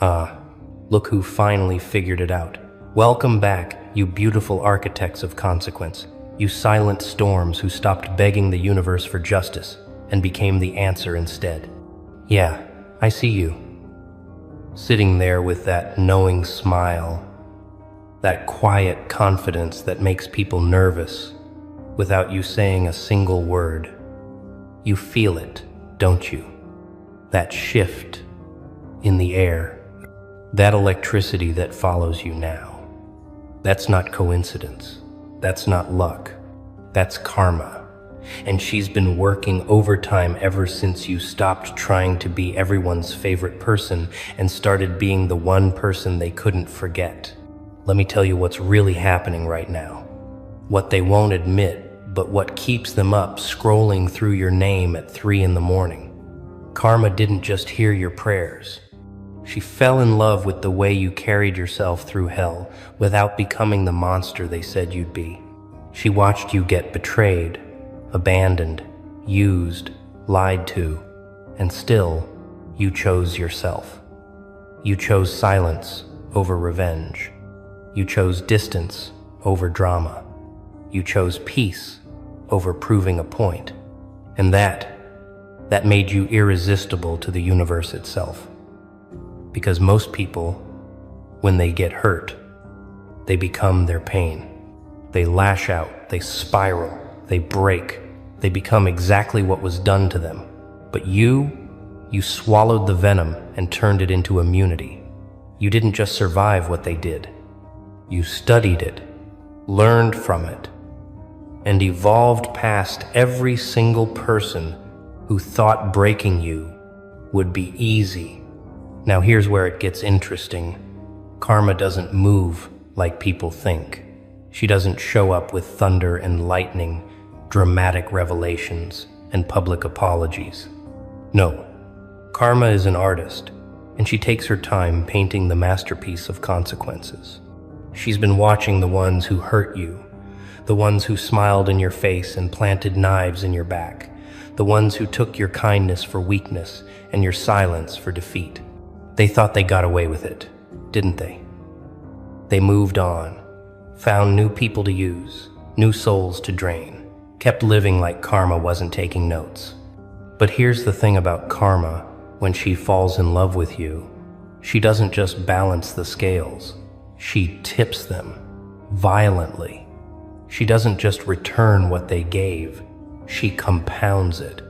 Look who finally figured it out. Welcome back, you beautiful architects of consequence. You silent storms who stopped begging the universe for justice and became the answer instead. Yeah, I see you. Sitting there with that knowing smile, that quiet confidence that makes people nervous without you saying a single word. You feel it, don't you? That shift in the air, that electricity that follows you now. That's not coincidence. That's not luck. That's karma. And she's been working overtime ever since you stopped trying to be everyone's favorite person and started being the one person they couldn't forget. Let me tell you what's really happening right now. What they won't admit, but what keeps them up scrolling through your name at 3 in the morning. Karma didn't just hear your prayers. She fell in love with the way you carried yourself through hell without becoming the monster they said you'd be. She watched you get betrayed, abandoned, used, lied to, and still, you chose yourself. You chose silence over revenge. You chose distance over drama. You chose peace over proving a point. And that made you irresistible to the universe itself. Because most people, when they get hurt, they become their pain. They lash out, they spiral, they break, they become exactly what was done to them. But you swallowed the venom and turned it into immunity. You didn't just survive what they did. You studied it, learned from it, and evolved past every single person who thought breaking you would be easy. Now here's where it gets interesting. Karma doesn't move like people think. She doesn't show up with thunder and lightning, dramatic revelations, and public apologies. No, Karma is an artist, and she takes her time painting the masterpiece of consequences. She's been watching the ones who hurt you, the ones who smiled in your face and planted knives in your back, the ones who took your kindness for weakness and your silence for defeat. They thought they got away with it, didn't they? They moved on, found new people to use, new souls to drain, kept living like karma wasn't taking notes. But here's the thing about karma: when she falls in love with you, she doesn't just balance the scales, she tips them violently. She doesn't just return what they gave, she compounds it.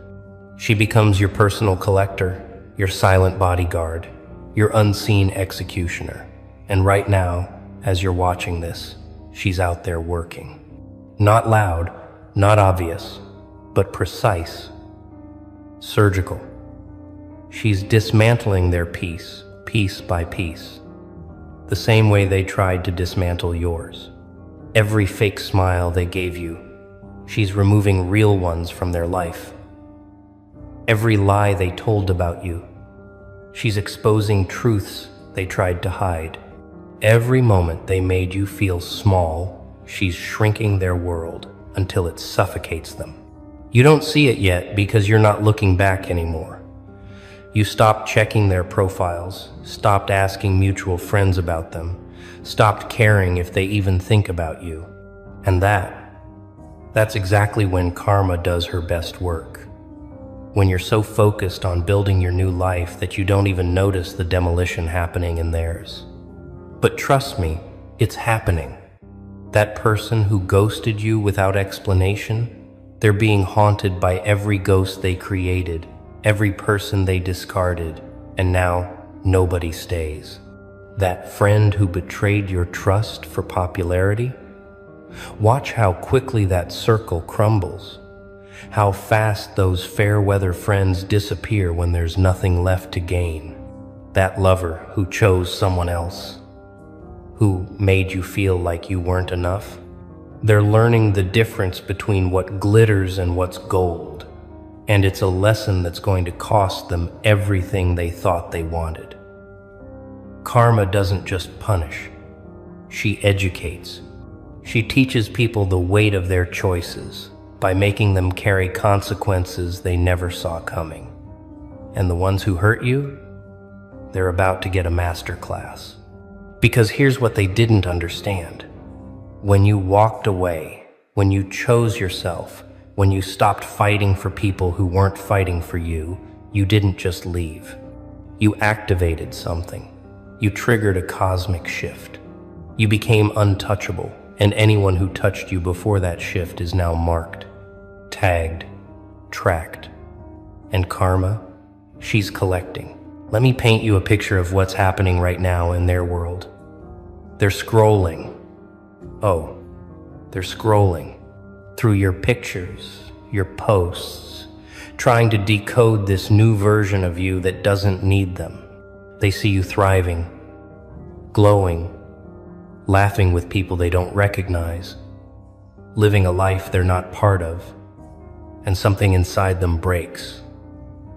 She becomes your personal collector, your silent bodyguard, your unseen executioner. And right now, as you're watching this, she's out there working. Not loud, not obvious, but precise, surgical. She's dismantling their piece, piece by piece, the same way they tried to dismantle yours. Every fake smile they gave you, she's removing real ones from their life. Every lie they told about you, she's exposing truths they tried to hide. Every moment they made you feel small, she's shrinking their world until it suffocates them. You don't see it yet because you're not looking back anymore. You stopped checking their profiles, stopped asking mutual friends about them, stopped caring if they even think about you. And that's exactly when karma does her best work. When you're so focused on building your new life that you don't even notice the demolition happening in theirs. But trust me, it's happening. That person who ghosted you without explanation, they're being haunted by every ghost they created, every person they discarded, and now nobody stays. That friend who betrayed your trust for popularity? Watch how quickly that circle crumbles. How fast those fair-weather friends disappear when there's nothing left to gain. That lover who chose someone else, who made you feel like you weren't enough. They're learning the difference between what glitters and what's gold. And it's a lesson that's going to cost them everything they thought they wanted. Karma doesn't just punish, she educates. She teaches people the weight of their choices by making them carry consequences they never saw coming. And the ones who hurt you? they're about to get a master class. Because here's what they didn't understand. When you walked away, when you chose yourself, when you stopped fighting for people who weren't fighting for you, you didn't just leave. You activated something. You triggered a cosmic shift. You became untouchable, and anyone who touched you before that shift is now marked, tagged, tracked. And karma, she's collecting. Let me paint you a picture of what's happening right now in their world. They're scrolling. Oh, they're scrolling through your pictures, your posts, trying to decode this new version of you that doesn't need them. They see you thriving, glowing, laughing with people they don't recognize, living a life they're not part of, and something inside them breaks,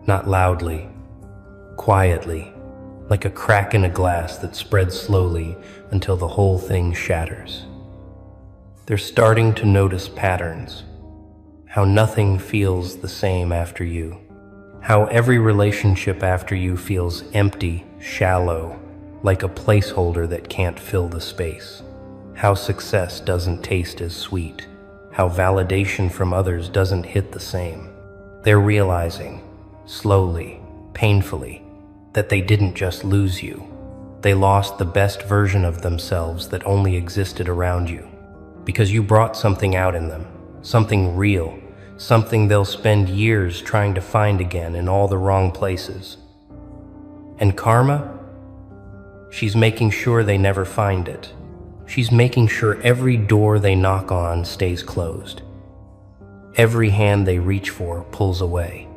not loudly, quietly, like a crack in a glass that spreads slowly until the whole thing shatters. They're starting to notice patterns, how nothing feels the same after you, how every relationship after you feels empty, shallow, like a placeholder that can't fill the space, how success doesn't taste as sweet, how validation from others doesn't hit the same. They're realizing, slowly, painfully, that they didn't just lose you. They lost the best version of themselves that only existed around you. Because you brought something out in them, something real, something they'll spend years trying to find again in all the wrong places. And karma? She's making sure they never find it. She's making sure every door they knock on stays closed. Every hand they reach for pulls away.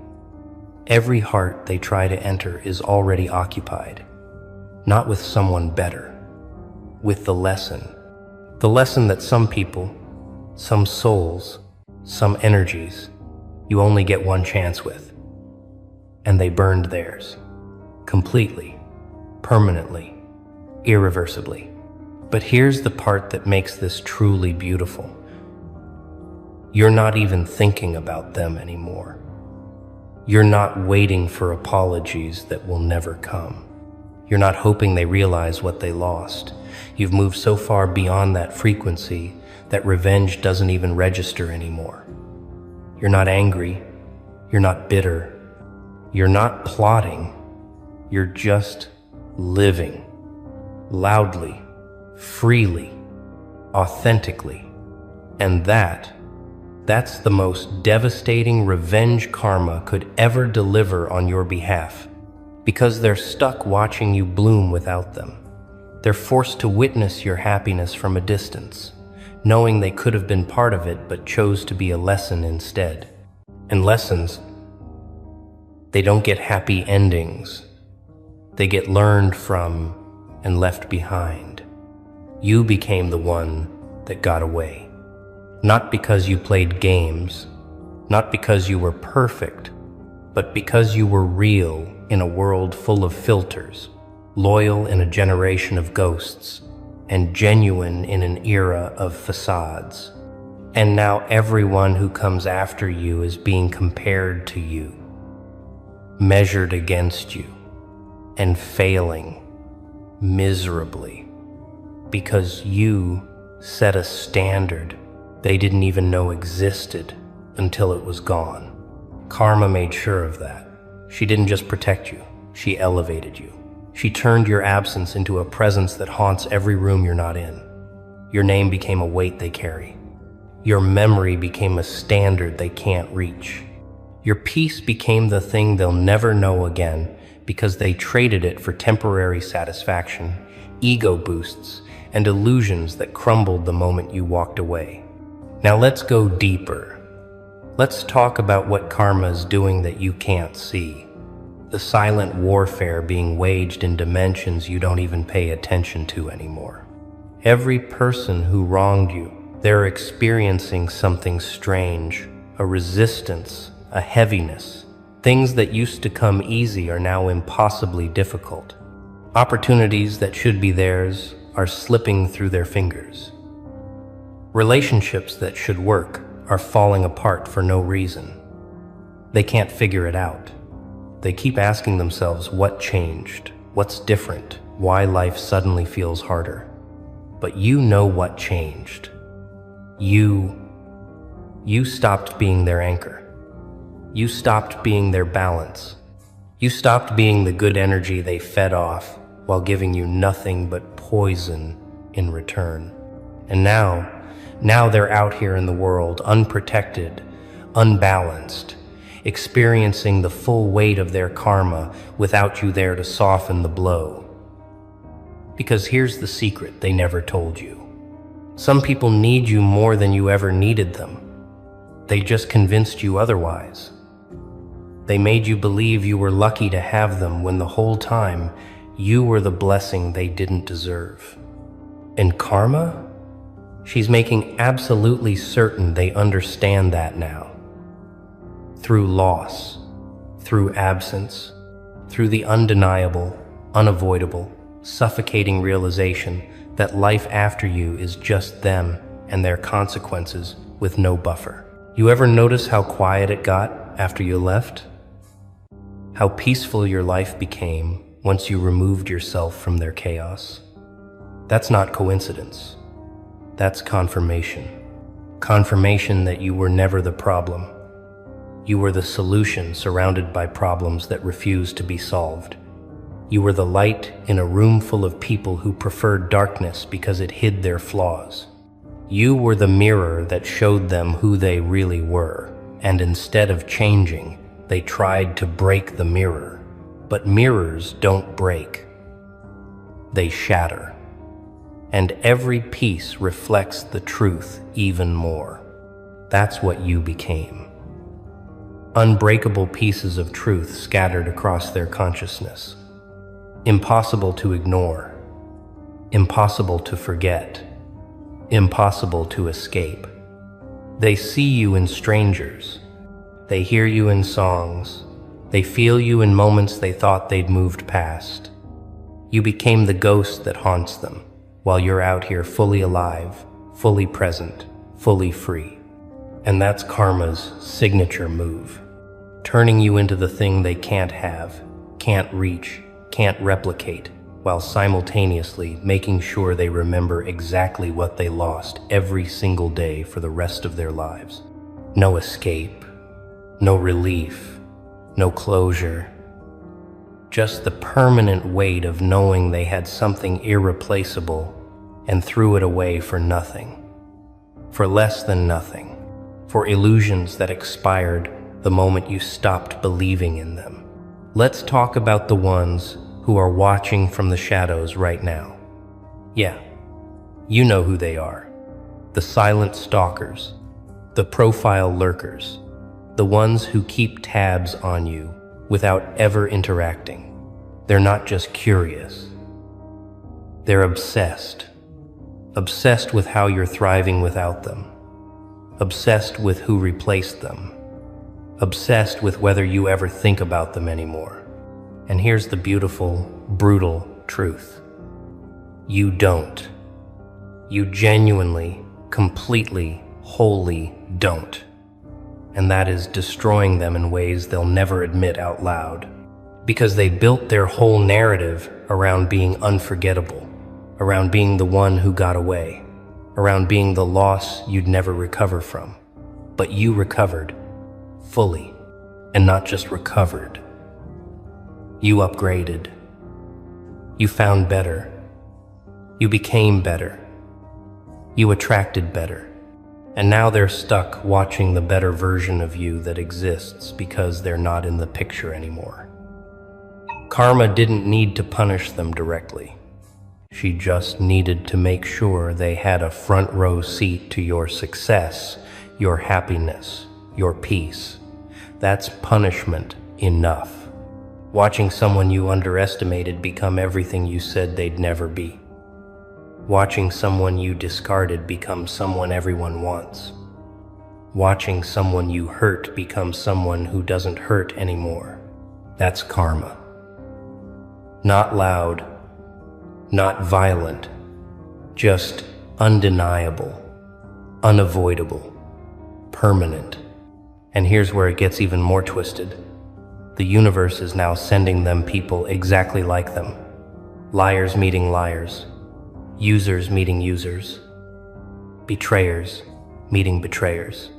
Every heart they try to enter is already occupied. Not with someone better, with the lesson. The lesson that some people, some souls, some energies, you only get one chance with. And they burned theirs. Completely, permanently, irreversibly. But here's the part that makes this truly beautiful. You're not even thinking about them anymore. You're not waiting for apologies that will never come. You're not hoping they realize what they lost. You've moved so far beyond that frequency that revenge doesn't even register anymore. You're not angry. You're not bitter. You're not plotting. You're just living. Loudly, freely, authentically. And that's the most devastating revenge karma could ever deliver on your behalf. Because they're stuck watching you bloom without them. They're forced to witness your happiness from a distance, knowing they could have been part of it but chose to be a lesson instead. And lessons, they don't get happy endings. They get learned from and left behind. You became the one that got away. Not because you played games, not because you were perfect, but because you were real in a world full of filters, loyal in a generation of ghosts, and genuine in an era of facades. And now everyone who comes after you is being compared to you, measured against you, and failing miserably, because you set a standard they didn't even know existed until it was gone. Karma made sure of that. She didn't just protect you, she elevated you. She turned your absence into a presence that haunts every room you're not in. Your name became a weight they carry. Your memory became a standard they can't reach. Your peace became the thing they'll never know again because they traded it for temporary satisfaction, ego boosts, and illusions that crumbled the moment you walked away. Now let's go deeper. Let's talk about what karma is doing that you can't see. The silent warfare being waged in dimensions you don't even pay attention to anymore. Every person who wronged you, they're experiencing something strange, a resistance, a heaviness. Things that used to come easy are now impossibly difficult. Opportunities that should be theirs are slipping through their fingers. Relationships that should work are falling apart for no reason. They can't figure it out. They keep asking themselves what changed, What's different? Why life suddenly feels harder? But you know what changed. You stopped being their anchor. You stopped being their balance. You stopped being the good energy they fed off while giving you nothing but poison in return. And now they're out here in the world, unprotected, unbalanced, experiencing the full weight of their karma without you there to soften the blow. Because here's the secret they never told you. Some people need you more than you ever needed them. They just convinced you otherwise. They made you believe you were lucky to have them when the whole time you were the blessing they didn't deserve. And karma? She's making absolutely certain they understand that now. Through loss, through absence, through the undeniable, unavoidable, suffocating realization that life after you is just them and their consequences with no buffer. You ever notice how quiet it got after you left? How peaceful your life became once you removed yourself from their chaos? That's not coincidence. That's confirmation. Confirmation that you were never the problem. You were the solution surrounded by problems that refused to be solved. You were the light in a room full of people who preferred darkness because it hid their flaws. You were the mirror that showed them who they really were, and instead of changing, they tried to break the mirror. But mirrors don't break. They shatter. And every piece reflects the truth even more. That's what you became. Unbreakable pieces of truth scattered across their consciousness. Impossible to ignore. Impossible to forget. Impossible to escape. They see you in strangers. They hear you in songs. They feel you in moments they thought they'd moved past. You became the ghost that haunts them, while you're out here fully alive, fully present, fully free. And that's karma's signature move, turning you into the thing they can't have, can't reach, can't replicate, while simultaneously making sure they remember exactly what they lost every single day for the rest of their lives. No escape, no relief, no closure. Just the permanent weight of knowing they had something irreplaceable and threw it away for nothing, for less than nothing, for illusions that expired the moment you stopped believing in them. Let's talk about the ones who are watching from the shadows right now. Yeah, you know who they are. The silent stalkers, the profile lurkers, the ones who keep tabs on you without ever interacting. They're not just curious. They're obsessed. Obsessed with how you're thriving without them. Obsessed with who replaced them. Obsessed with whether you ever think about them anymore. And here's the beautiful, brutal truth. You don't. You genuinely, completely, wholly don't. And that is destroying them in ways they'll never admit out loud. Because they built their whole narrative around being unforgettable, around being the one who got away, around being the loss you'd never recover from. But you recovered, fully, and not just recovered. You upgraded. You found better. You became better. You attracted better. And now they're stuck watching the better version of you that exists because they're not in the picture anymore. Karma didn't need to punish them directly. She just needed to make sure they had a front row seat to your success, your happiness, your peace. That's punishment enough. Watching someone you underestimated become everything you said they'd never be. Watching someone you discarded become someone everyone wants. Watching someone you hurt become someone who doesn't hurt anymore. That's karma. Not loud, not violent, just undeniable, unavoidable, permanent. And here's where it gets even more twisted. The universe is now sending them people exactly like them, liars meeting liars, users meeting users, betrayers meeting betrayers.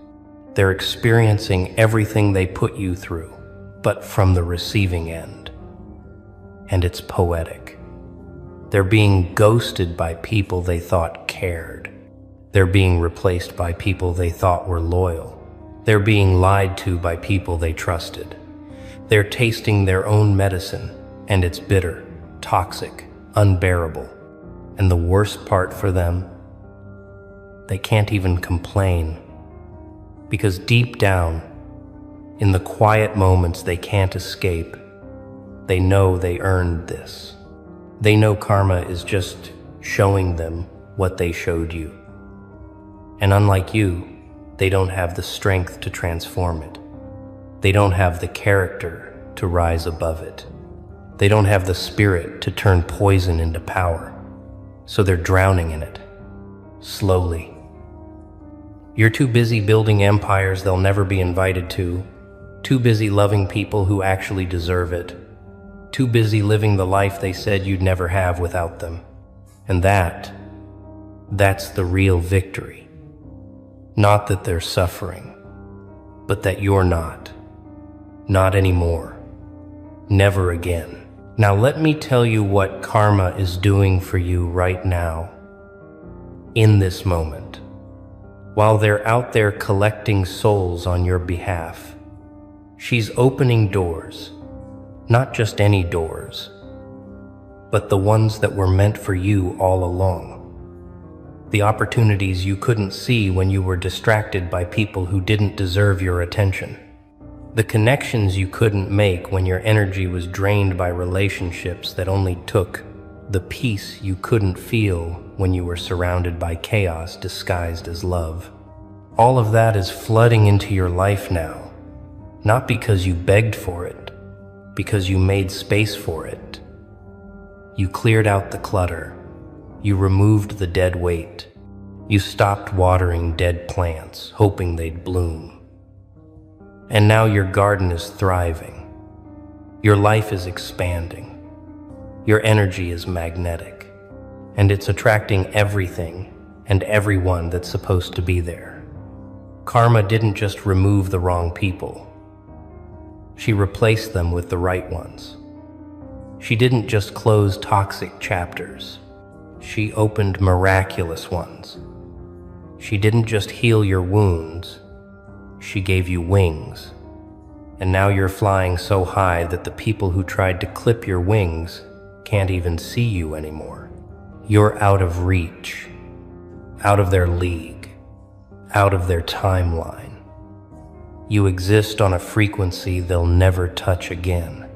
They're experiencing everything they put you through, but from the receiving end. And it's poetic. They're being ghosted by people they thought cared. They're being replaced by people they thought were loyal. They're being lied to by people they trusted. They're tasting their own medicine, and it's bitter, toxic, unbearable. And the worst part for them, they can't even complain. Because deep down, in the quiet moments they can't escape, they know they earned this. They know karma is just showing them what they showed you. And unlike you, they don't have the strength to transform it. They don't have the character to rise above it. They don't have the spirit to turn poison into power. So they're drowning in it, slowly. You're too busy building empires they'll never be invited to, too busy loving people who actually deserve it, too busy living the life they said you'd never have without them. And that's the real victory. Not that they're suffering, but that you're not. Not anymore. Never again. Now let me tell you what karma is doing for you right now, in this moment. While they're out there collecting souls on your behalf, she's opening doors, not just any doors, but the ones that were meant for you all along. The opportunities you couldn't see when you were distracted by people who didn't deserve your attention. The connections you couldn't make when your energy was drained by relationships that only took the peace you couldn't feel when you were surrounded by chaos disguised as love. All of that is flooding into your life now, not because you begged for it, because you made space for it. You cleared out the clutter. You removed the dead weight. You stopped watering dead plants, hoping they'd bloom. And now your garden is thriving. Your life is expanding. Your energy is magnetic. And it's attracting everything and everyone that's supposed to be there. Karma didn't just remove the wrong people. She replaced them with the right ones. She didn't just close toxic chapters. She opened miraculous ones. She didn't just heal your wounds. She gave you wings. And now you're flying so high that the people who tried to clip your wings can't even see you anymore. You're out of reach, out of their league, out of their timeline. You exist on a frequency they'll never touch again.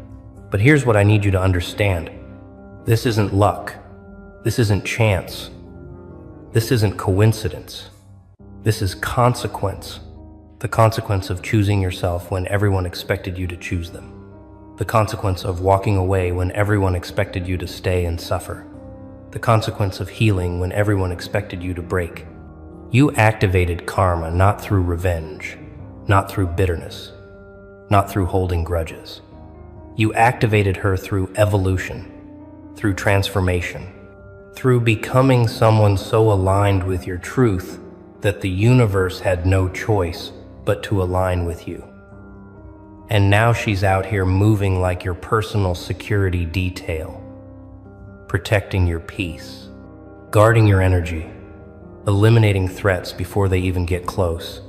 But here's what I need you to understand. This isn't luck. This isn't chance. This isn't coincidence. This is consequence. The consequence of choosing yourself when everyone expected you to choose them. The consequence of walking away when everyone expected you to stay and suffer. The consequence of healing when everyone expected you to break. You activated karma not through revenge, not through bitterness, not through holding grudges. You activated her through evolution, through transformation, through becoming someone so aligned with your truth that the universe had no choice but to align with you. And now she's out here moving like your personal security detail, protecting your peace, guarding your energy, eliminating threats before they even get close.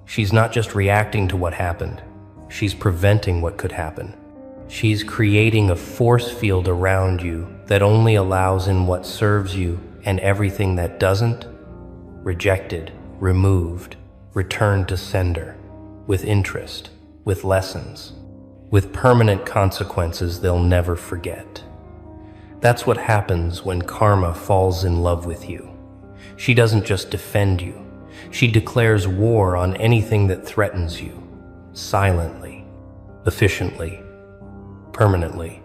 She's not just reacting to what happened, she's preventing what could happen. She's creating a force field around you that only allows in what serves you, and everything that doesn't, rejected, removed, returned to sender, with interest, with lessons, with permanent consequences they'll never forget. That's what happens when karma falls in love with you. She doesn't just defend you. She declares war on anything that threatens you, silently, efficiently, permanently.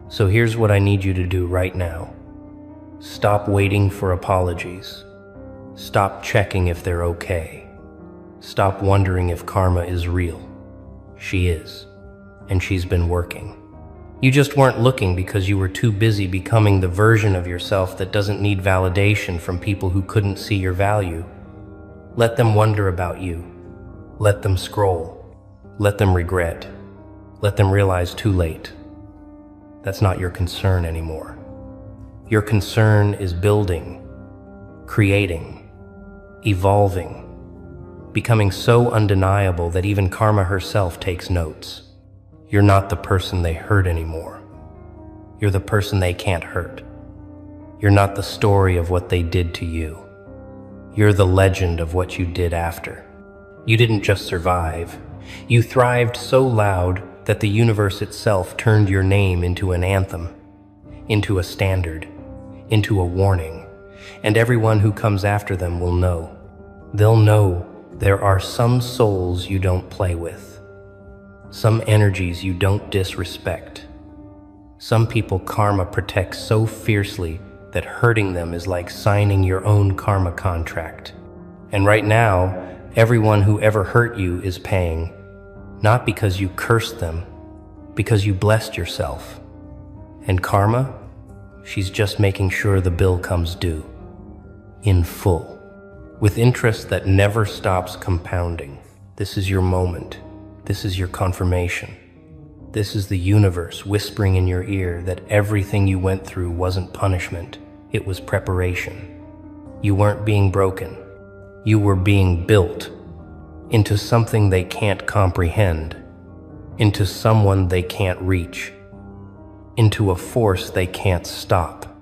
So here's what I need you to do right now. Stop waiting for apologies. Stop checking if they're okay. Stop wondering if karma is real. She is, and she's been working. You just weren't looking because you were too busy becoming the version of yourself that doesn't need validation from people who couldn't see your value. Let them wonder about you. Let them scroll. Let them regret. Let them realize too late. That's not your concern anymore. Your concern is building, creating, evolving, becoming so undeniable that even karma herself takes notes. You're not the person they hurt anymore. You're the person they can't hurt. You're not the story of what they did to you. You're the legend of what you did after. You didn't just survive. You thrived so loud that the universe itself turned your name into an anthem, into a standard, into a warning, and everyone who comes after them will know. They'll know there are some souls you don't play with, some energies you don't disrespect. Some people karma protects so fiercely that hurting them is like signing your own karma contract. And right now, everyone who ever hurt you is paying, not because you cursed them, because you blessed yourself. And karma, she's just making sure the bill comes due, in full, with interest that never stops compounding. This is your moment. This is your confirmation. This is the universe whispering in your ear that everything you went through wasn't punishment, it was preparation. You weren't being broken. You were being built into something they can't comprehend, into someone they can't reach, into a force they can't stop.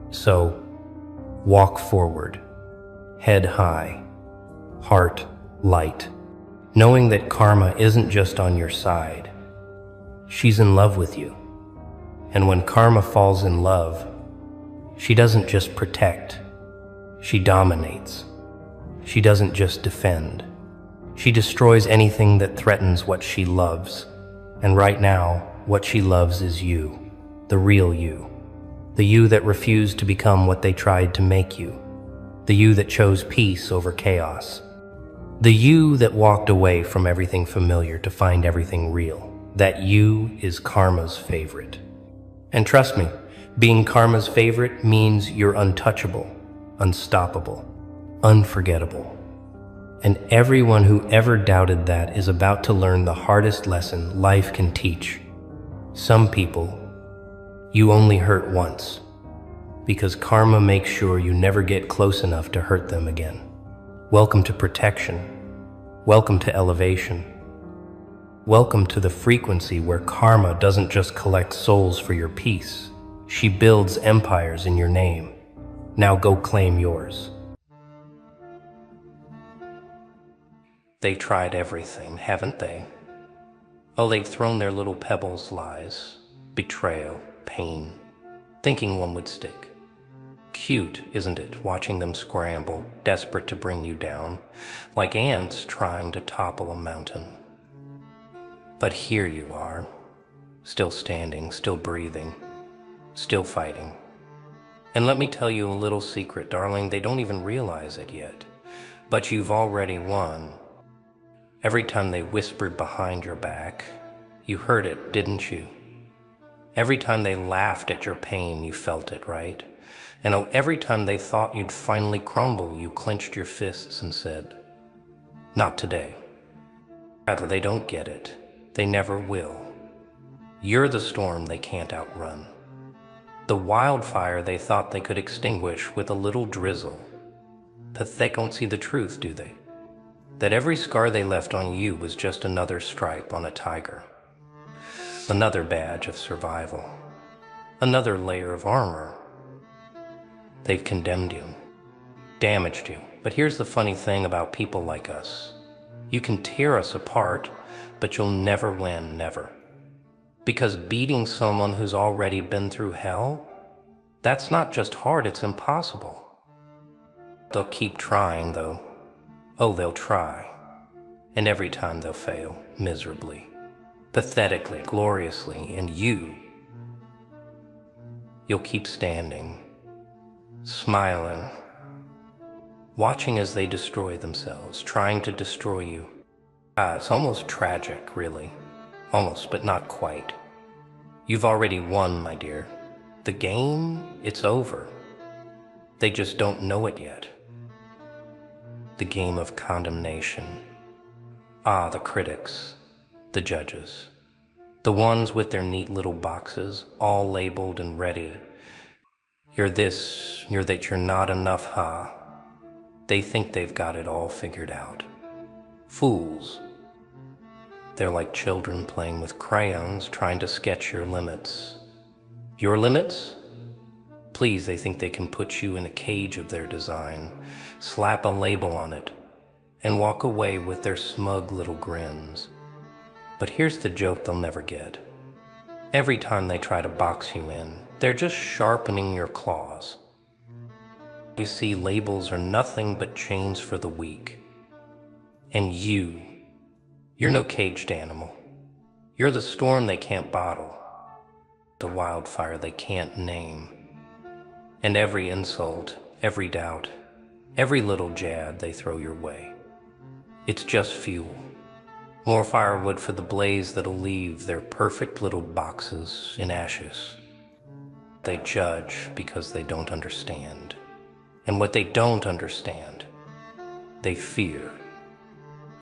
So, walk forward, head high, heart light, knowing that karma isn't just on your side. She's in love with you. And when karma falls in love, she doesn't just protect, she dominates. She doesn't just defend. She destroys anything that threatens what she loves. And right now, what she loves is you, the real you. The you that refused to become what they tried to make you. The you that chose peace over chaos. The you that walked away from everything familiar to find everything real. That you is karma's favorite. And trust me, being karma's favorite means you're untouchable, unstoppable, unforgettable. And everyone who ever doubted that is about to learn the hardest lesson life can teach. Some people, you only hurt once, because karma makes sure you never get close enough to hurt them again. Welcome to protection. Welcome to elevation. Welcome to the frequency where karma doesn't just collect souls for your peace. She builds empires in your name. Now go claim yours. They tried everything, haven't they? Oh, they've thrown their little pebbles, lies, betrayal, pain, thinking one would stick. Cute, isn't it, watching them scramble, desperate to bring you down, like ants trying to topple a mountain. But here you are, still standing, still breathing, still fighting. And let me tell you a little secret, darling, they don't even realize it yet, but you've already won. Every time they whispered behind your back, you heard it, didn't you? Every time they laughed at your pain, you felt it, right? And every time they thought you'd finally crumble, you clenched your fists and said, "Not today." Rather, they don't get it. They never will. You're the storm they can't outrun. The wildfire they thought they could extinguish with a little drizzle. But they don't see the truth, do they? That every scar they left on you was just another stripe on a tiger. Another badge of survival. Another layer of armor. They've condemned you, damaged you. But here's the funny thing about people like us. You can tear us apart, but you'll never win, never. Because beating someone who's already been through hell, that's not just hard, it's impossible. They'll keep trying, though. Oh, they'll try. And every time they'll fail, miserably, pathetically, gloriously, and you'll keep standing, smiling, watching as they destroy themselves, trying to destroy you. It's almost tragic, really. Almost, but not quite. You've already won, my dear. The game, it's over. They just don't know it yet. The game of condemnation. Ah, the critics, the judges, the ones with their neat little boxes, all labeled and ready. You're this, you're that, you're not enough, huh? They think they've got it all figured out. Fools. They're like children playing with crayons, trying to sketch your limits. Your limits? Please, they think they can put you in a cage of their design, slap a label on it, and walk away with their smug little grins. But here's the joke they'll never get. Every time they try to box you in, they're just sharpening your claws. You see, labels are nothing but chains for the weak. And you're no caged animal. You're the storm they can't bottle, the wildfire they can't name. And every insult, every doubt, every little jab they throw your way, it's just fuel. More firewood for the blaze that'll leave their perfect little boxes in ashes. They judge because they don't understand. And what they don't understand, they fear.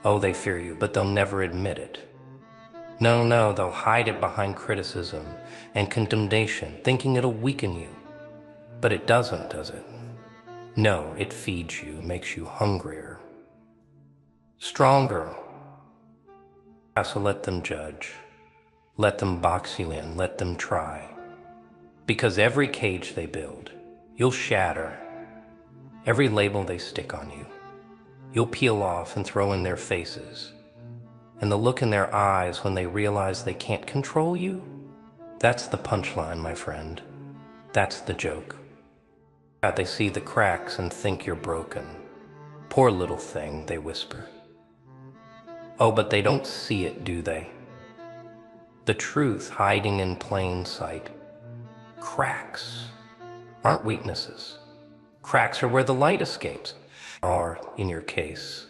Oh, they fear you, but they'll never admit it. No, they'll hide it behind criticism and condemnation, thinking it'll weaken you. But it doesn't, does it? No, it feeds you, makes you hungrier, stronger. So let them judge. Let them box you in, let them try. Because every cage they build, you'll shatter. Every label they stick on you, you'll peel off and throw in their faces. And the look in their eyes when they realize they can't control you, that's the punchline, my friend. That's the joke. They see the cracks and think you're broken. Poor little thing, they whisper. Oh, but they don't see it, do they? The truth hiding in plain sight. Cracks aren't weaknesses. Cracks are where the light escapes. Or, in your case,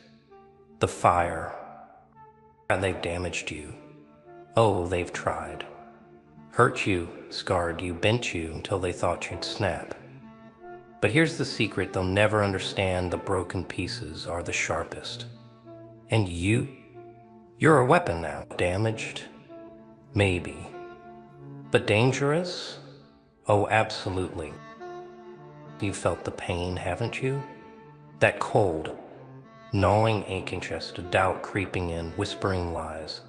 the fire. And they've damaged you. Oh, they've tried. Hurt you, scarred you, bent you until they thought you'd snap. But here's the secret they'll never understand: the broken pieces are the sharpest. And you're a weapon now. Damaged? Maybe. But dangerous? Oh, absolutely. You've felt the pain, haven't you? That cold, gnawing, aching chest, a doubt creeping in, whispering lies.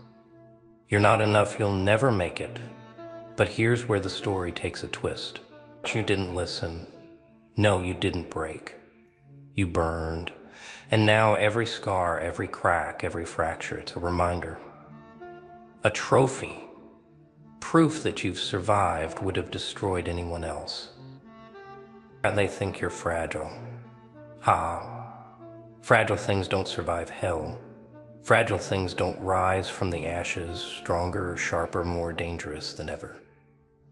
You're not enough, you'll never make it. But here's where the story takes a twist. You didn't listen. No, you didn't break. You burned. And now every scar, every crack, every fracture, it's a reminder. A trophy. Proof that you've survived would have destroyed anyone else. And they think you're fragile. Fragile things don't survive hell. Fragile things don't rise from the ashes stronger, sharper, more dangerous than ever.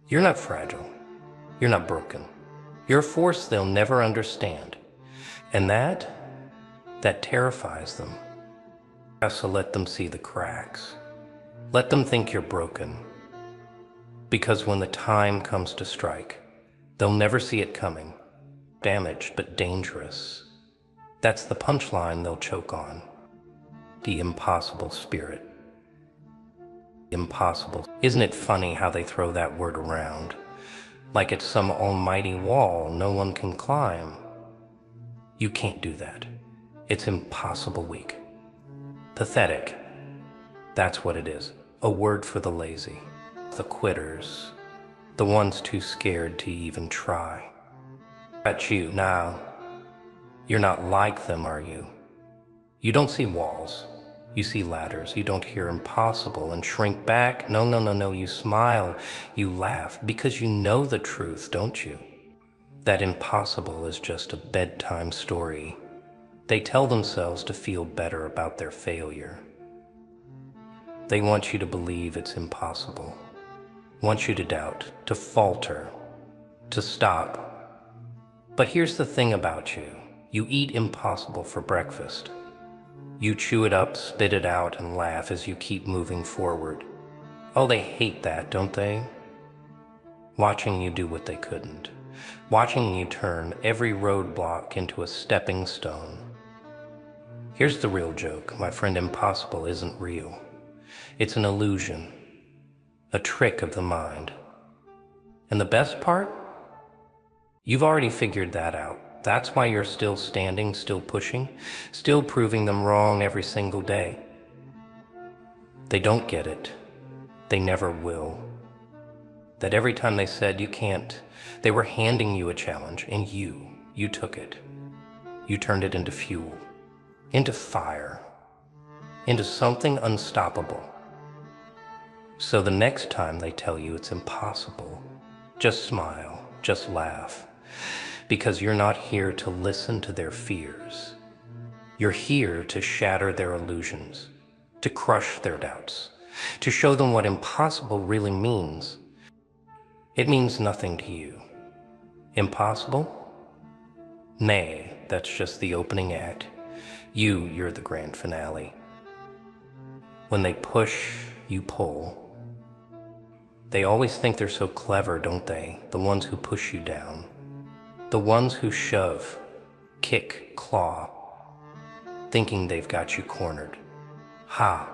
You're not fragile. You're not broken. You're a force they'll never understand. And that terrifies them. So let them see the cracks. Let them think you're broken. Because when the time comes to strike, they'll never see it coming. Damaged, but dangerous. That's the punchline they'll choke on. The impossible spirit. Impossible. Isn't it funny how they throw that word around? Like it's some almighty wall no one can climb. You can't do that. It's impossible weak. Pathetic. That's what it is. A word for the lazy. The quitters. The ones too scared to even try. But you, now, you're not like them, are you? You don't see walls. You see ladders. You don't hear impossible and shrink back. No. You smile. You laugh because you know the truth, don't you? That impossible is just a bedtime story. They tell themselves to feel better about their failure. They want you to believe it's impossible. Want you to doubt, to falter, to stop. But here's the thing about you. You eat impossible for breakfast. You chew it up, spit it out, and laugh as you keep moving forward. Oh, they hate that, don't they? watching you do what they couldn't, watching you turn every roadblock into a stepping stone. Here's the real joke, my friend. Impossible isn't real. It's an illusion, a trick of the mind. And the best part? You've already figured that out. That's why you're still standing, still pushing, still proving them wrong every single day. They don't get it. They never will. That every time they said you can't, they were handing you a challenge, and you took it. You turned it into fuel, into fire, into something unstoppable. So the next time they tell you it's impossible, just smile, just laugh, because you're not here to listen to their fears. You're here to shatter their illusions, to crush their doubts, to show them what impossible really means. It means nothing to you. Impossible? Nay, that's just the opening act. You're the grand finale. When they push, you pull. They always think they're so clever, don't they? The ones who push you down. The ones who shove, kick, claw, thinking they've got you cornered. Ha!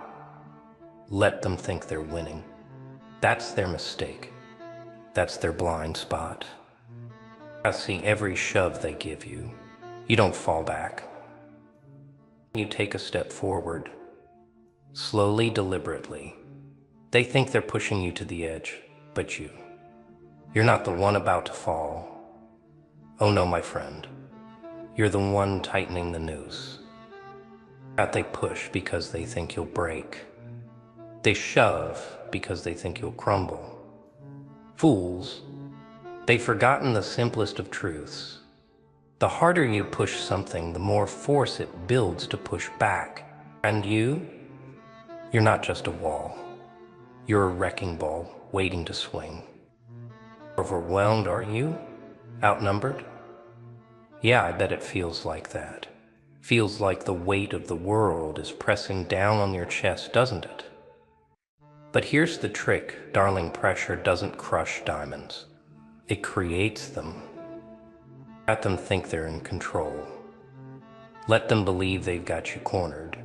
Let them think they're winning. That's their mistake. That's their blind spot. I see every shove they give you. You don't fall back. You take a step forward, slowly, deliberately. They think they're pushing you to the edge, but you're not the one about to fall. Oh no, my friend. You're the one tightening the noose. They push because they think you'll break. They shove because they think you'll crumble. Fools. They've forgotten the simplest of truths. The harder you push something, the more force it builds to push back. And you're not just a wall. You're a wrecking ball waiting to swing. Overwhelmed, are you? Outnumbered? Yeah, I bet it feels like that. Feels like the weight of the world is pressing down on your chest, doesn't it? But here's the trick, darling. Pressure doesn't crush diamonds. It creates them. Let them think they're in control. Let them believe they've got you cornered.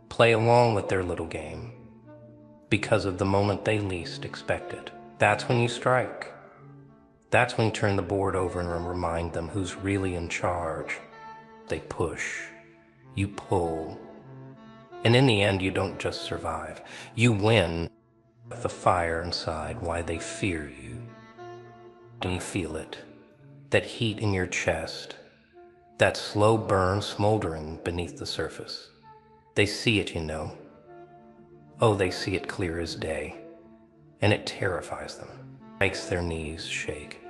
Play along with their little game. Because of the moment they least expect it. That's when you strike. That's when you turn the board over and remind them who's really in charge. They push. You pull. And in the end, you don't just survive. You win. The fire inside, why they fear you. And you feel it. That heat in your chest. That slow burn smoldering beneath the surface. They see it, you know. Oh, they see it clear as day. And it terrifies them. Makes their knees shake.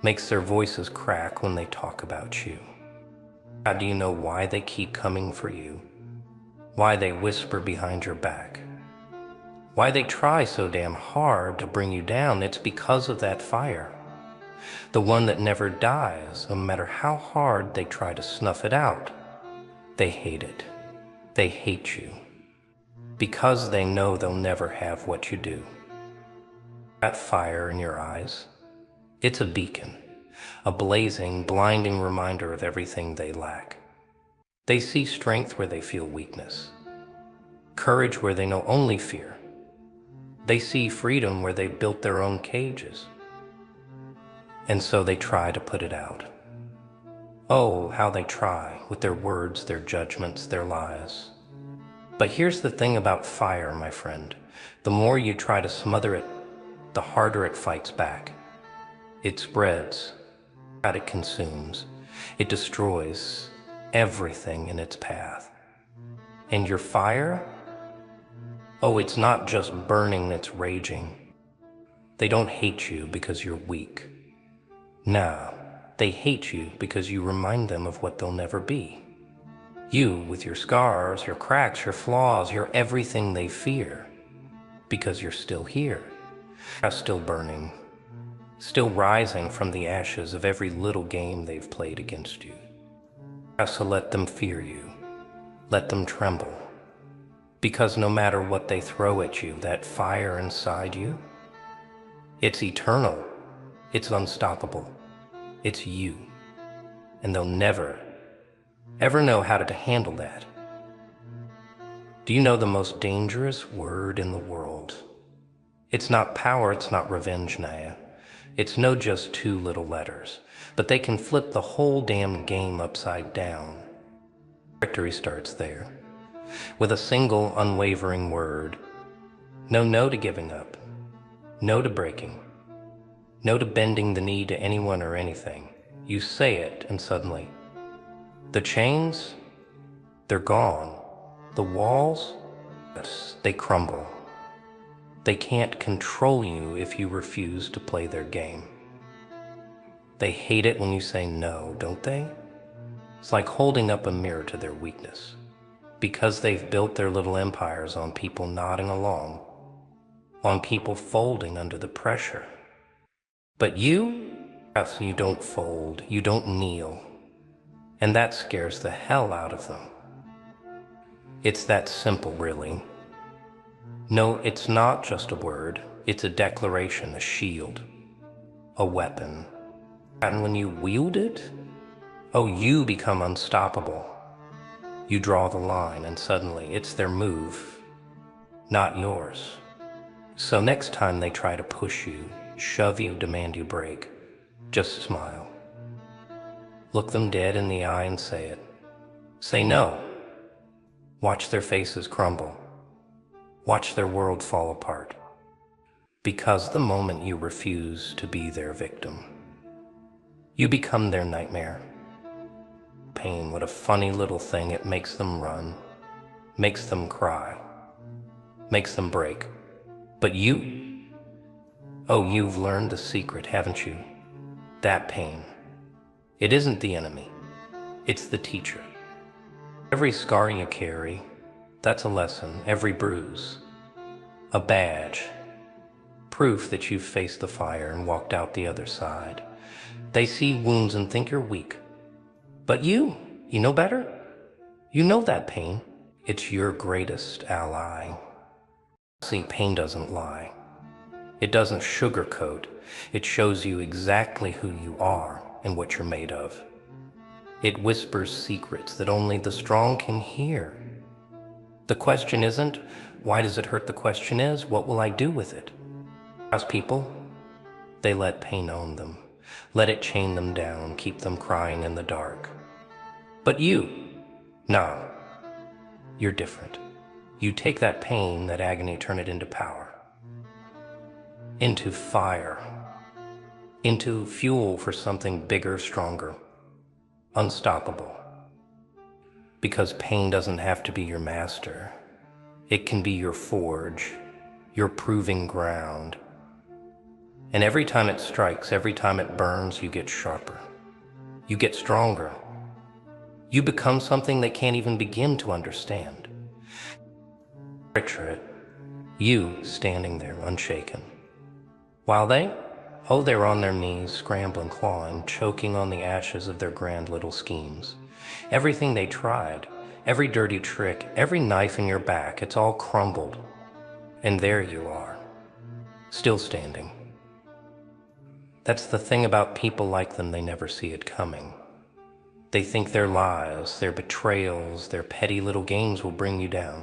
Makes their voices crack when they talk about you. How do you know why they keep coming for you? Why they whisper behind your back? Why they try so damn hard to bring you down? It's because of that fire. The one that never dies, no matter how hard they try to snuff it out. They hate it. They hate you. Because they know they'll never have what you do. That fire in your eyes, it's a beacon, a blazing, blinding reminder of everything they lack. They see strength where they feel weakness, courage where they know only fear. They see freedom where they built their own cages. And so they try to put it out. Oh, how they try, with their words, their judgments, their lies. But here's the thing about fire, my friend. The more you try to smother it, the harder it fights back. It spreads, it consumes, it destroys everything in its path. And your fire? Oh, it's not just burning, it's raging. They don't hate you because you're weak. No, they hate you because you remind them of what they'll never be. You, with your scars, your cracks, your flaws, you're everything they fear. Because you're still here. Still burning. Still rising from the ashes of every little game they've played against you. So let them fear you. Let them tremble. Because no matter what they throw at you, that fire inside you, It's eternal. It's unstoppable. It's you. And they'll never, ever know how to handle that. Do you know the most dangerous word in the world? It's not power, it's not revenge, Naya. It's no just two little letters, but they can flip the whole damn game upside down. Victory starts there, with a single unwavering word. No to giving up, no to breaking, no to bending the knee to anyone or anything. You say it, and suddenly, the chains, they're gone. The walls, yes, they crumble. They can't control you if you refuse to play their game. They hate it when you say no, don't they? It's like holding up a mirror to their weakness. Because they've built their little empires on people nodding along, on people folding under the pressure. But you don't fold, you don't kneel. And that scares the hell out of them. It's that simple, really. No, it's not just a word. It's a declaration, a shield, a weapon. And when you wield it, oh, you become unstoppable. You draw the line, and suddenly it's their move, not yours. So next time they try to push you, shove you, demand you break, just smile. Look them dead in the eye and say it. Say no. Watch their faces crumble. Watch their world fall apart. Because the moment you refuse to be their victim, you become their nightmare. Pain, what a funny little thing. It makes them run, makes them cry, makes them break. But you, oh, you've learned the secret, haven't you? That pain, it isn't the enemy, it's the teacher. Every scar you carry, that's a lesson. Every bruise, a badge, proof that you've faced the fire and walked out the other side. They see wounds and think you're weak. But you know better. You know that pain. It's your greatest ally. See, pain doesn't lie. It doesn't sugarcoat. It shows you exactly who you are and what you're made of. It whispers secrets that only the strong can hear. The question isn't, why does it hurt? The question is, what will I do with it? As people, they let pain own them. Let it chain them down, keep them crying in the dark. But you, no, you're different. You take that pain, that agony, turn it into power, into fire, into fuel for something bigger, stronger, unstoppable. Because pain doesn't have to be your master. It can be your forge, your proving ground. And every time it strikes, every time it burns, you get sharper. You get stronger. You become something they can't even begin to understand. Picture it, you standing there unshaken. While they're on their knees, scrambling, clawing, choking on the ashes of their grand little schemes. Everything they tried, every dirty trick, every knife in your back, it's all crumbled. And there you are, still standing. That's the thing about people like them, they never see it coming. They think their lies, their betrayals, their petty little games will bring you down.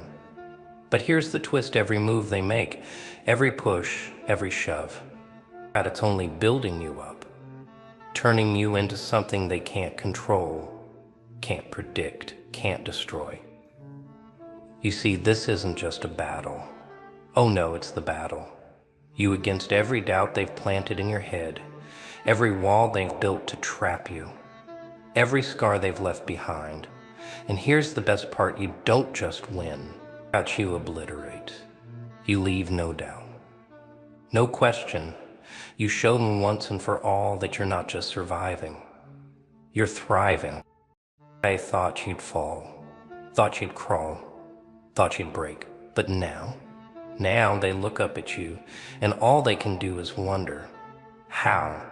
But here's the twist: every move they make, every push, every shove, it's only building you up, turning you into something they can't control, can't predict, can't destroy. You see, this isn't just a battle. Oh no, it's the battle. You against every doubt they've planted in your head, every wall they've built to trap you, every scar they've left behind. And here's the best part: you don't just win, you obliterate. You leave no doubt, no question. You show them once and for all that you're not just surviving, you're thriving. I thought you'd fall, thought you'd crawl, thought you'd break. But now they look up at you, and all they can do is wonder, how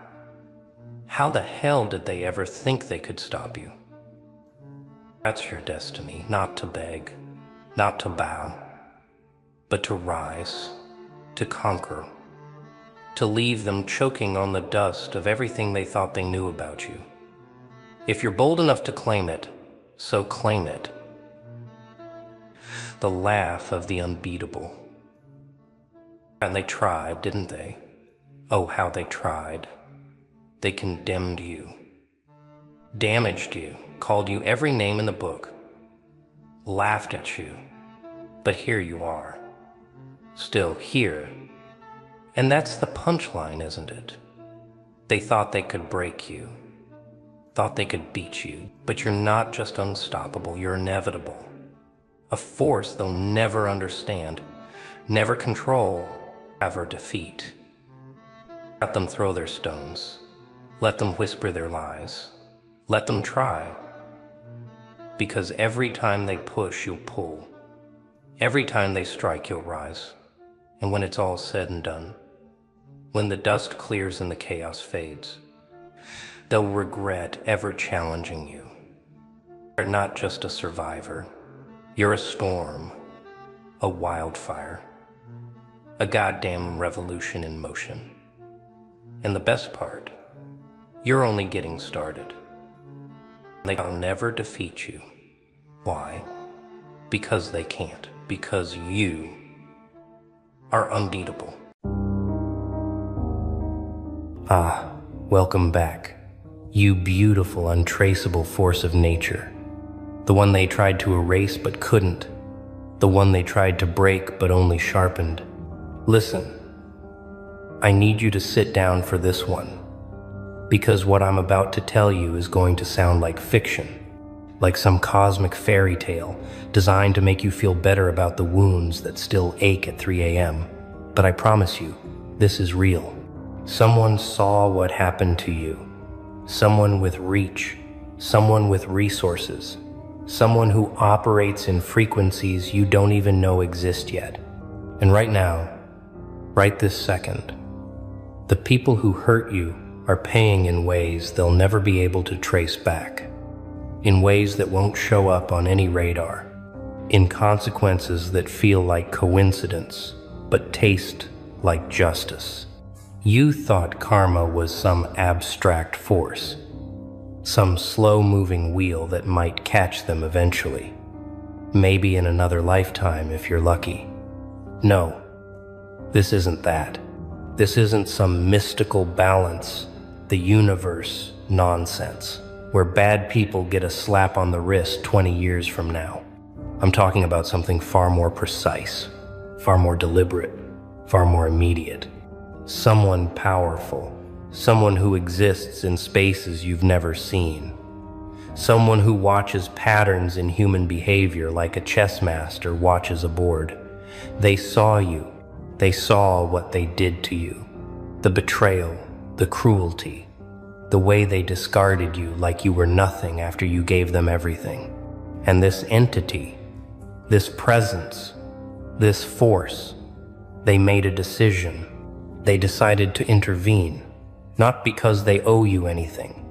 the hell did they ever think they could stop you? That's your destiny, not to beg, not to bow, but to rise, to conquer, to leave them choking on the dust of everything they thought they knew about you. If you're bold enough to claim it, so claim it. The laugh of the unbeatable. And they tried, didn't they? Oh, how they tried. They condemned you, damaged you, called you every name in the book, laughed at you. But here you are, still here. And that's the punchline, isn't it? They thought they could break you, thought they could beat you, but you're not just unstoppable, you're inevitable. A force they'll never understand, never control, ever defeat. Let them throw their stones. Let them whisper their lies. Let them try. Because every time they push, you'll pull. Every time they strike, you'll rise. And when it's all said and done, when the dust clears and the chaos fades, they'll regret ever challenging you. You're not just a survivor. You're a storm, a wildfire, a goddamn revolution in motion. And the best part, you're only getting started. They'll never defeat you. Why? Because they can't. Because you are unbeatable. Ah, welcome back. You beautiful, untraceable force of nature. The one they tried to erase but couldn't. The one they tried to break but only sharpened. Listen, I need you to sit down for this one. Because what I'm about to tell you is going to sound like fiction. Like some cosmic fairy tale designed to make you feel better about the wounds that still ache at 3 a.m. But I promise you, this is real. Someone saw what happened to you. Someone with reach. Someone with resources. Someone who operates in frequencies you don't even know exist yet. And right now, right this second, the people who hurt you are paying in ways they'll never be able to trace back. In ways that won't show up on any radar. In consequences that feel like coincidence, but taste like justice. You thought karma was some abstract force. Some slow-moving wheel that might catch them eventually. Maybe in another lifetime if you're lucky. No, this isn't that. This isn't some mystical balance, the universe nonsense, where bad people get a slap on the wrist 20 years from now. I'm talking about something far more precise, far more deliberate, far more immediate. Someone powerful, someone who exists in spaces you've never seen. Someone who watches patterns in human behavior like a chess master watches a board. They saw you. They saw what they did to you. The betrayal, the cruelty, the way they discarded you like you were nothing after you gave them everything. And this entity, this presence, this force, they made a decision. They decided to intervene, not because they owe you anything,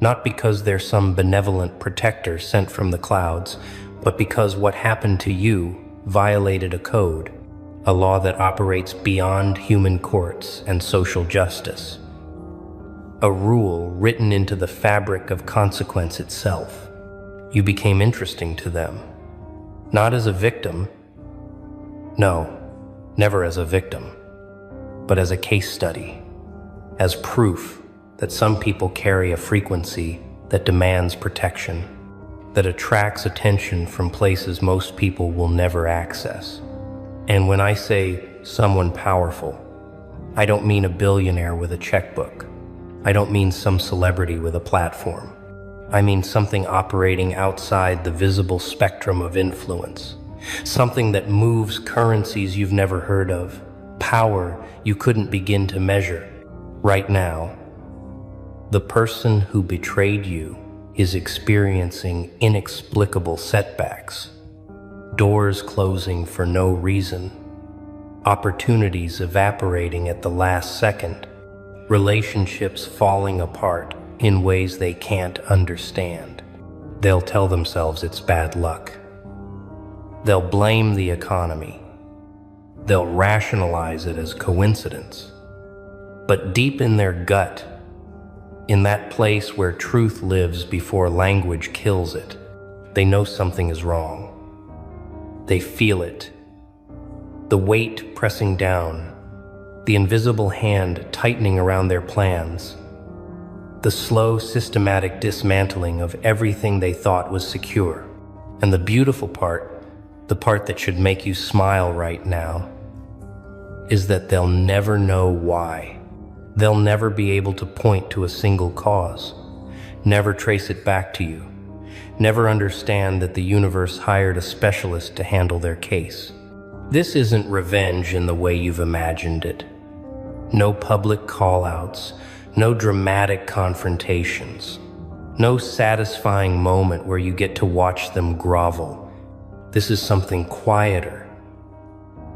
not because they're some benevolent protector sent from the clouds, but because what happened to you violated a code, a law that operates beyond human courts and social justice. A rule written into the fabric of consequence itself. You became interesting to them, not as a victim. No, never as a victim, but as a case study, as proof that some people carry a frequency that demands protection, that attracts attention from places most people will never access. And when I say someone powerful, I don't mean a billionaire with a checkbook. I don't mean some celebrity with a platform. I mean something operating outside the visible spectrum of influence. Something that moves currencies you've never heard of. Power you couldn't begin to measure. Right now, the person who betrayed you is experiencing inexplicable setbacks. Doors closing for no reason. Opportunities evaporating at the last second. Relationships falling apart in ways they can't understand. They'll tell themselves it's bad luck. They'll blame the economy. They'll rationalize it as coincidence. But deep in their gut, in that place where truth lives before language kills it, they know something is wrong. They feel it. The weight pressing down, the invisible hand tightening around their plans, the slow, systematic dismantling of everything they thought was secure. And the beautiful part, the part that should make you smile right now, is that they'll never know why. They'll never be able to point to a single cause, never trace it back to you, never understand that the universe hired a specialist to handle their case. This isn't revenge in the way you've imagined it. No public call-outs, no dramatic confrontations, no satisfying moment where you get to watch them grovel. This is something quieter,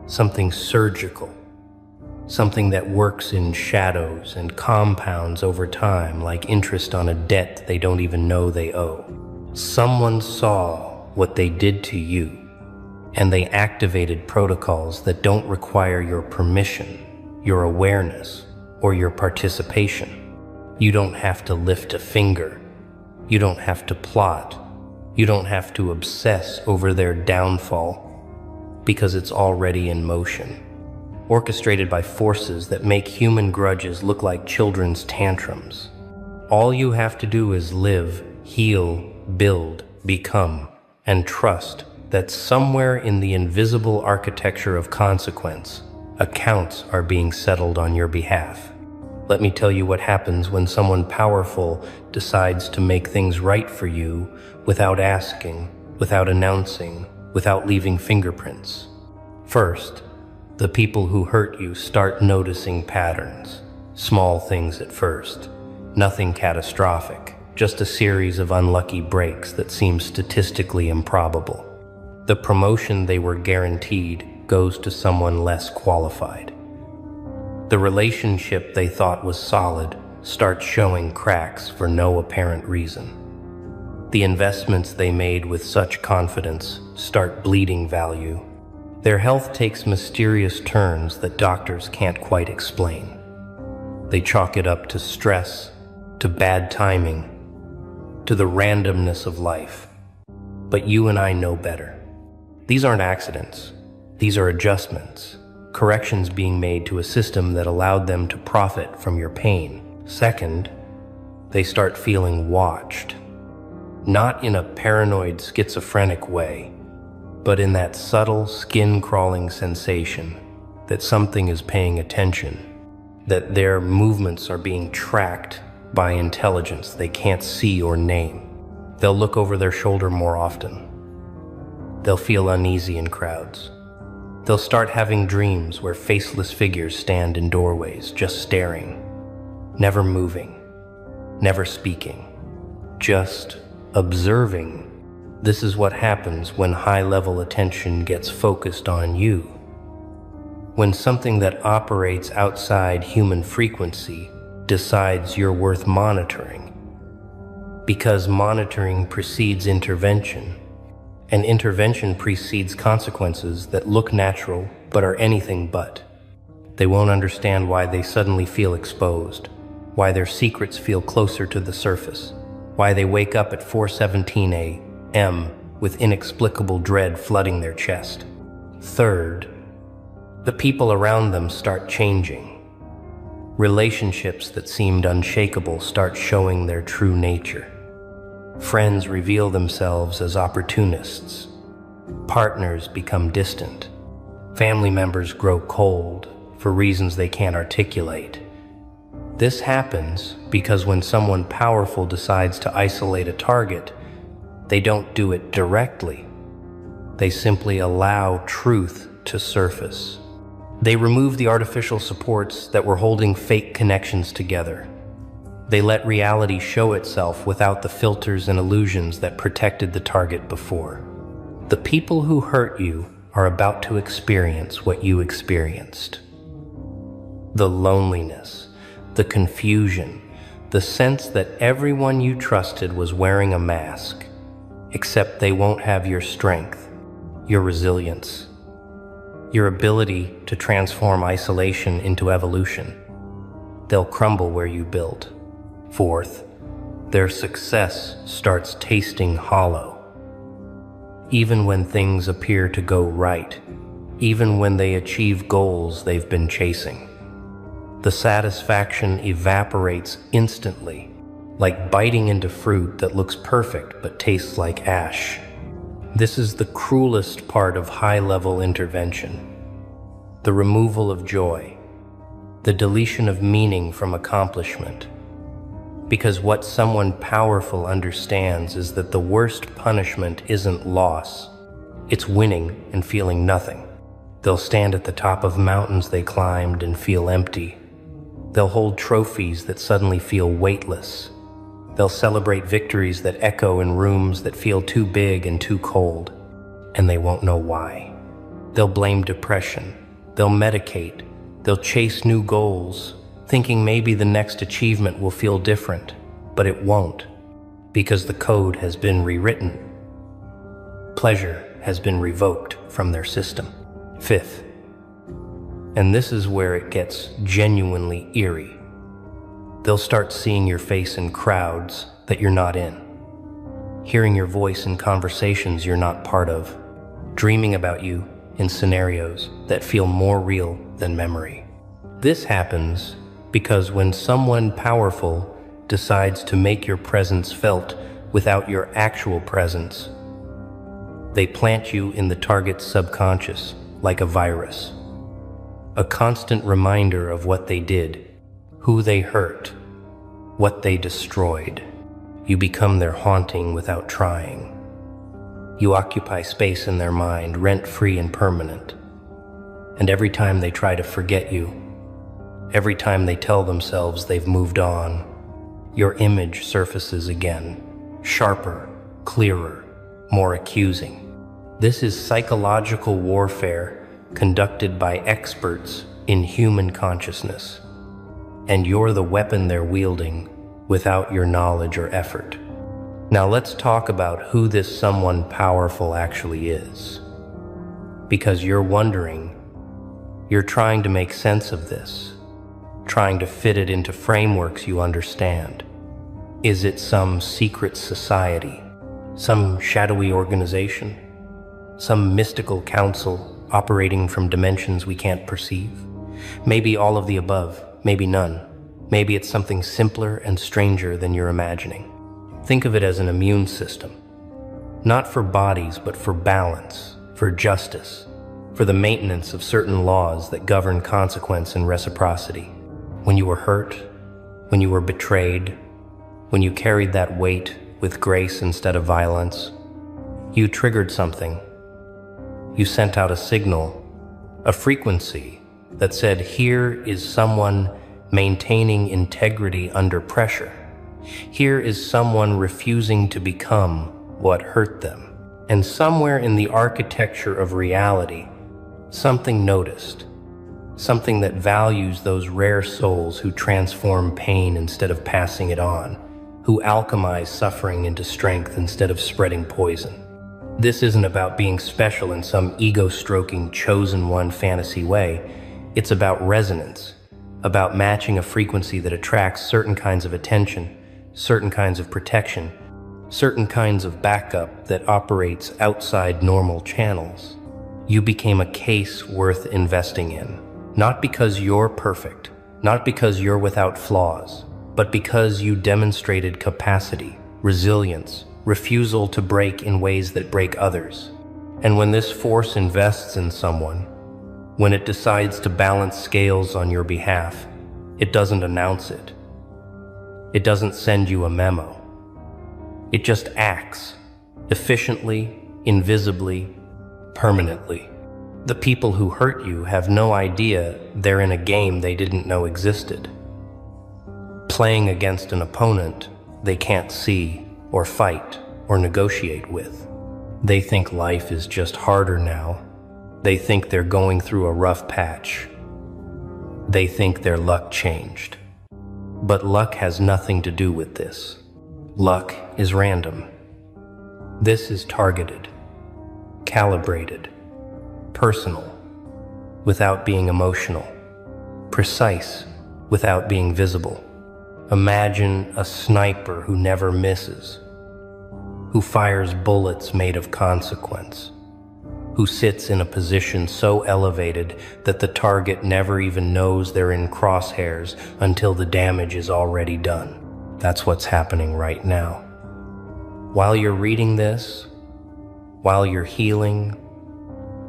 something surgical, something that works in shadows and compounds over time like interest on a debt they don't even know they owe. Someone saw what they did to you, and they activated protocols that don't require your permission, your awareness, or your participation. You don't have to lift a finger. You don't have to plot. You don't have to obsess over their downfall, because it's already in motion, orchestrated by forces that make human grudges look like children's tantrums. All you have to do is live, heal, build, become, and trust that somewhere in the invisible architecture of consequence, accounts are being settled on your behalf. Let me tell you what happens when someone powerful decides to make things right for you without asking, without announcing, without leaving fingerprints. First, the people who hurt you start noticing patterns. Small things at first, nothing catastrophic, just a series of unlucky breaks that seem statistically improbable. The promotion they were guaranteed goes to someone less qualified. The relationship they thought was solid starts showing cracks for no apparent reason. The investments they made with such confidence start bleeding value. Their health takes mysterious turns that doctors can't quite explain. They chalk it up to stress, to bad timing, to the randomness of life. But you and I know better. These aren't accidents. These are adjustments, corrections being made to a system that allowed them to profit from your pain. Second, they start feeling watched. Not in a paranoid, schizophrenic way, but in that subtle, skin-crawling sensation that something is paying attention, that their movements are being tracked by intelligence they can't see or name. They'll look over their shoulder more often. They'll feel uneasy in crowds. They'll start having dreams where faceless figures stand in doorways, just staring, never moving, never speaking, just observing. This is what happens when high-level attention gets focused on you. When something that operates outside human frequency decides you're worth monitoring. Because monitoring precedes intervention, and intervention precedes consequences that look natural but are anything but. They won't understand why they suddenly feel exposed, why their secrets feel closer to the surface, why they wake up at 4:17 a.m. with inexplicable dread flooding their chest. Third, the people around them start changing. Relationships that seemed unshakable start showing their true nature. Friends reveal themselves as opportunists. Partners become distant. Family members grow cold for reasons they can't articulate. This happens because when someone powerful decides to isolate a target, they don't do it directly. They simply allow truth to surface. They remove the artificial supports that were holding fake connections together. They let reality show itself without the filters and illusions that protected the target before. The people who hurt you are about to experience what you experienced. The loneliness, the confusion, the sense that everyone you trusted was wearing a mask, except they won't have your strength, your resilience, your ability to transform isolation into evolution. they'll crumble where you built. Fourth, their success starts tasting hollow. Even when things appear to go right, even when they achieve goals they've been chasing, the satisfaction evaporates instantly, like biting into fruit that looks perfect but tastes like ash. This is the cruelest part of high-level intervention. The removal of joy, the deletion of meaning from accomplishment. Because what someone powerful understands is that the worst punishment isn't loss, it's winning and feeling nothing. They'll stand at the top of mountains they climbed and feel empty. They'll hold trophies that suddenly feel weightless. They'll celebrate victories that echo in rooms that feel too big and too cold, and they won't know why. They'll blame depression. They'll medicate. They'll chase new goals, thinking maybe the next achievement will feel different, but it won't, because the code has been rewritten. Pleasure has been revoked from their system. Fifth, and this is where it gets genuinely eerie, they'll start seeing your face in crowds that you're not in, hearing your voice in conversations you're not part of, dreaming about you in scenarios that feel more real than memory. This happens because when someone powerful decides to make your presence felt without your actual presence, they plant you in the target's subconscious like a virus. A constant reminder of what they did, who they hurt, what they destroyed. You become their haunting without trying. You occupy space in their mind, rent-free and permanent. And every time they try to forget you, every time they tell themselves they've moved on, your image surfaces again, sharper, clearer, more accusing. This is psychological warfare conducted by experts in human consciousness, and you're the weapon they're wielding without your knowledge or effort. Now let's talk about who this someone powerful actually is. Because you're wondering, you're trying to make sense of this, trying to fit it into frameworks you understand. Is it some secret society, some shadowy organization, some mystical council operating from dimensions we can't perceive? Maybe all of the above, maybe none. Maybe it's something simpler and stranger than you're imagining. Think of it as an immune system, not for bodies, but for balance, for justice, for the maintenance of certain laws that govern consequence and reciprocity. When you were hurt, when you were betrayed, when you carried that weight with grace instead of violence, you triggered something. You sent out a signal, a frequency that said, here is someone maintaining integrity under pressure. Here is someone refusing to become what hurt them. And somewhere in the architecture of reality, something noticed, something that values those rare souls who transform pain instead of passing it on, who alchemize suffering into strength instead of spreading poison. This isn't about being special in some ego-stroking, chosen one fantasy way. It's about resonance, about matching a frequency that attracts certain kinds of attention, certain kinds of protection, certain kinds of backup that operates outside normal channels. You became a case worth investing in, not because you're perfect, not because you're without flaws, but because you demonstrated capacity, resilience, refusal to break in ways that break others. And when this force invests in someone, when it decides to balance scales on your behalf, it doesn't announce it. It doesn't send you a memo. It just acts, efficiently, invisibly, permanently. The people who hurt you have no idea they're in a game they didn't know existed, playing against an opponent they can't see or fight or negotiate with. They think life is just harder now. They think they're going through a rough patch. They think their luck changed. But luck has nothing to do with this. Luck is random. This is targeted, calibrated, personal, without being emotional, precise, without being visible. Imagine a sniper who never misses, who fires bullets made of consequence, who sits in a position so elevated that the target never even knows they're in crosshairs until the damage is already done. That's what's happening right now. While you're reading this, while you're healing,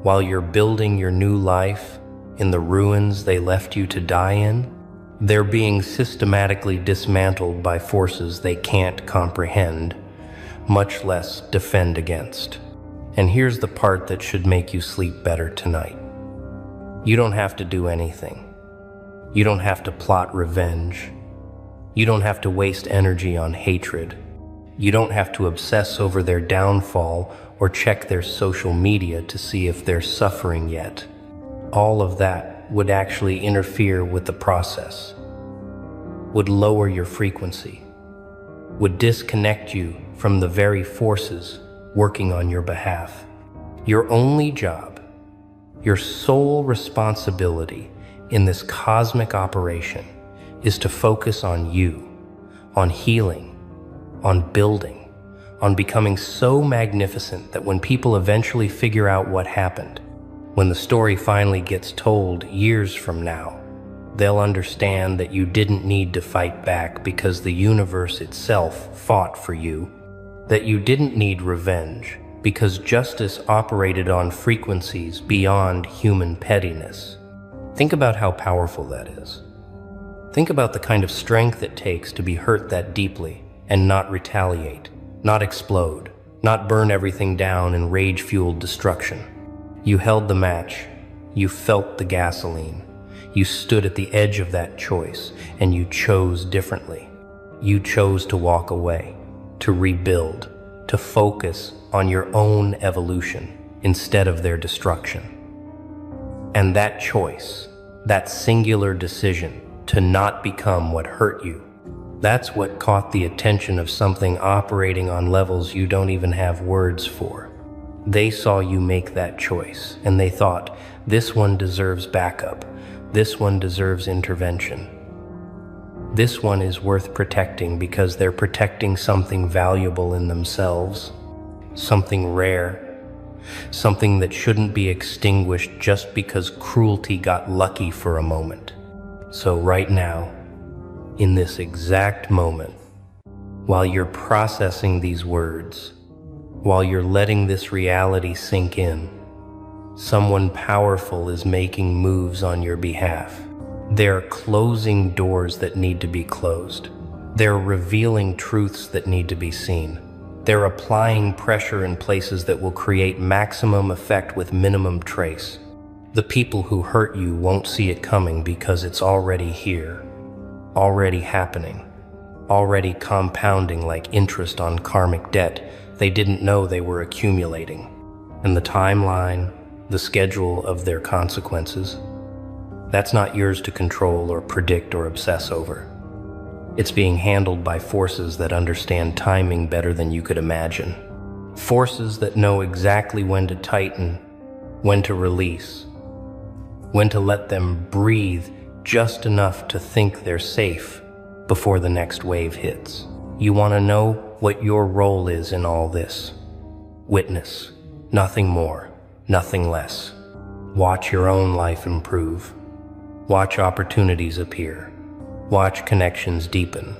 while you're building your new life in the ruins they left you to die in, they're being systematically dismantled by forces they can't comprehend, much less defend against. And here's the part that should make you sleep better tonight. You don't have to do anything. You don't have to plot revenge. You don't have to waste energy on hatred. You don't have to obsess over their downfall or check their social media to see if they're suffering yet. All of that would actually interfere with the process, would lower your frequency, would disconnect you from the very forces working on your behalf. Your only job, your sole responsibility in this cosmic operation is to focus on you, on healing, on building, on becoming so magnificent that when people eventually figure out what happened, when the story finally gets told years from now, they'll understand that you didn't need to fight back because the universe itself fought for you, that you didn't need revenge because justice operated on frequencies beyond human pettiness. Think about how powerful that is. Think about the kind of strength it takes to be hurt that deeply and not retaliate, not explode, not burn everything down in rage-fueled destruction. You held the match, you felt the gasoline, you stood at the edge of that choice, and you chose differently. You chose to walk away, to rebuild, to focus on your own evolution instead of their destruction. And that choice, that singular decision to not become what hurt you, that's what caught the attention of something operating on levels you don't even have words for. They saw you make that choice, and they thought, this one deserves backup. This one deserves intervention. This one is worth protecting because they're protecting something valuable in themselves, something rare, something that shouldn't be extinguished just because cruelty got lucky for a moment. So right now, in this exact moment, while you're processing these words, while you're letting this reality sink in, someone powerful is making moves on your behalf. They're closing doors that need to be closed. They're revealing truths that need to be seen. They're applying pressure in places that will create maximum effect with minimum trace. The people who hurt you won't see it coming because it's already here, already happening, already compounding like interest on karmic debt they didn't know they were accumulating. And the timeline, the schedule of their consequences, that's not yours to control or predict or obsess over. It's being handled by forces that understand timing better than you could imagine. Forces that know exactly when to tighten, when to release, when to let them breathe just enough to think they're safe before the next wave hits. You want to know what your role is in all this. Witness, nothing more, nothing less. Watch your own life improve. Watch opportunities appear. Watch connections deepen.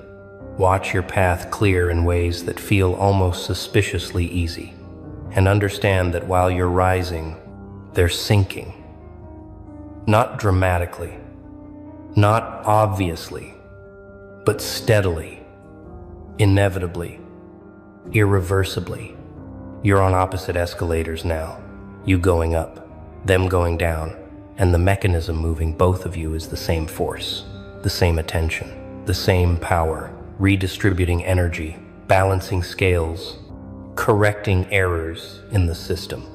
Watch your path clear in ways that feel almost suspiciously easy. And understand that while you're rising, they're sinking. Not dramatically, not obviously, but steadily, inevitably, irreversibly. You're on opposite escalators now. You going up, them going down, and the mechanism moving both of you is the same force, the same attention, the same power, redistributing energy, balancing scales, correcting errors in the system.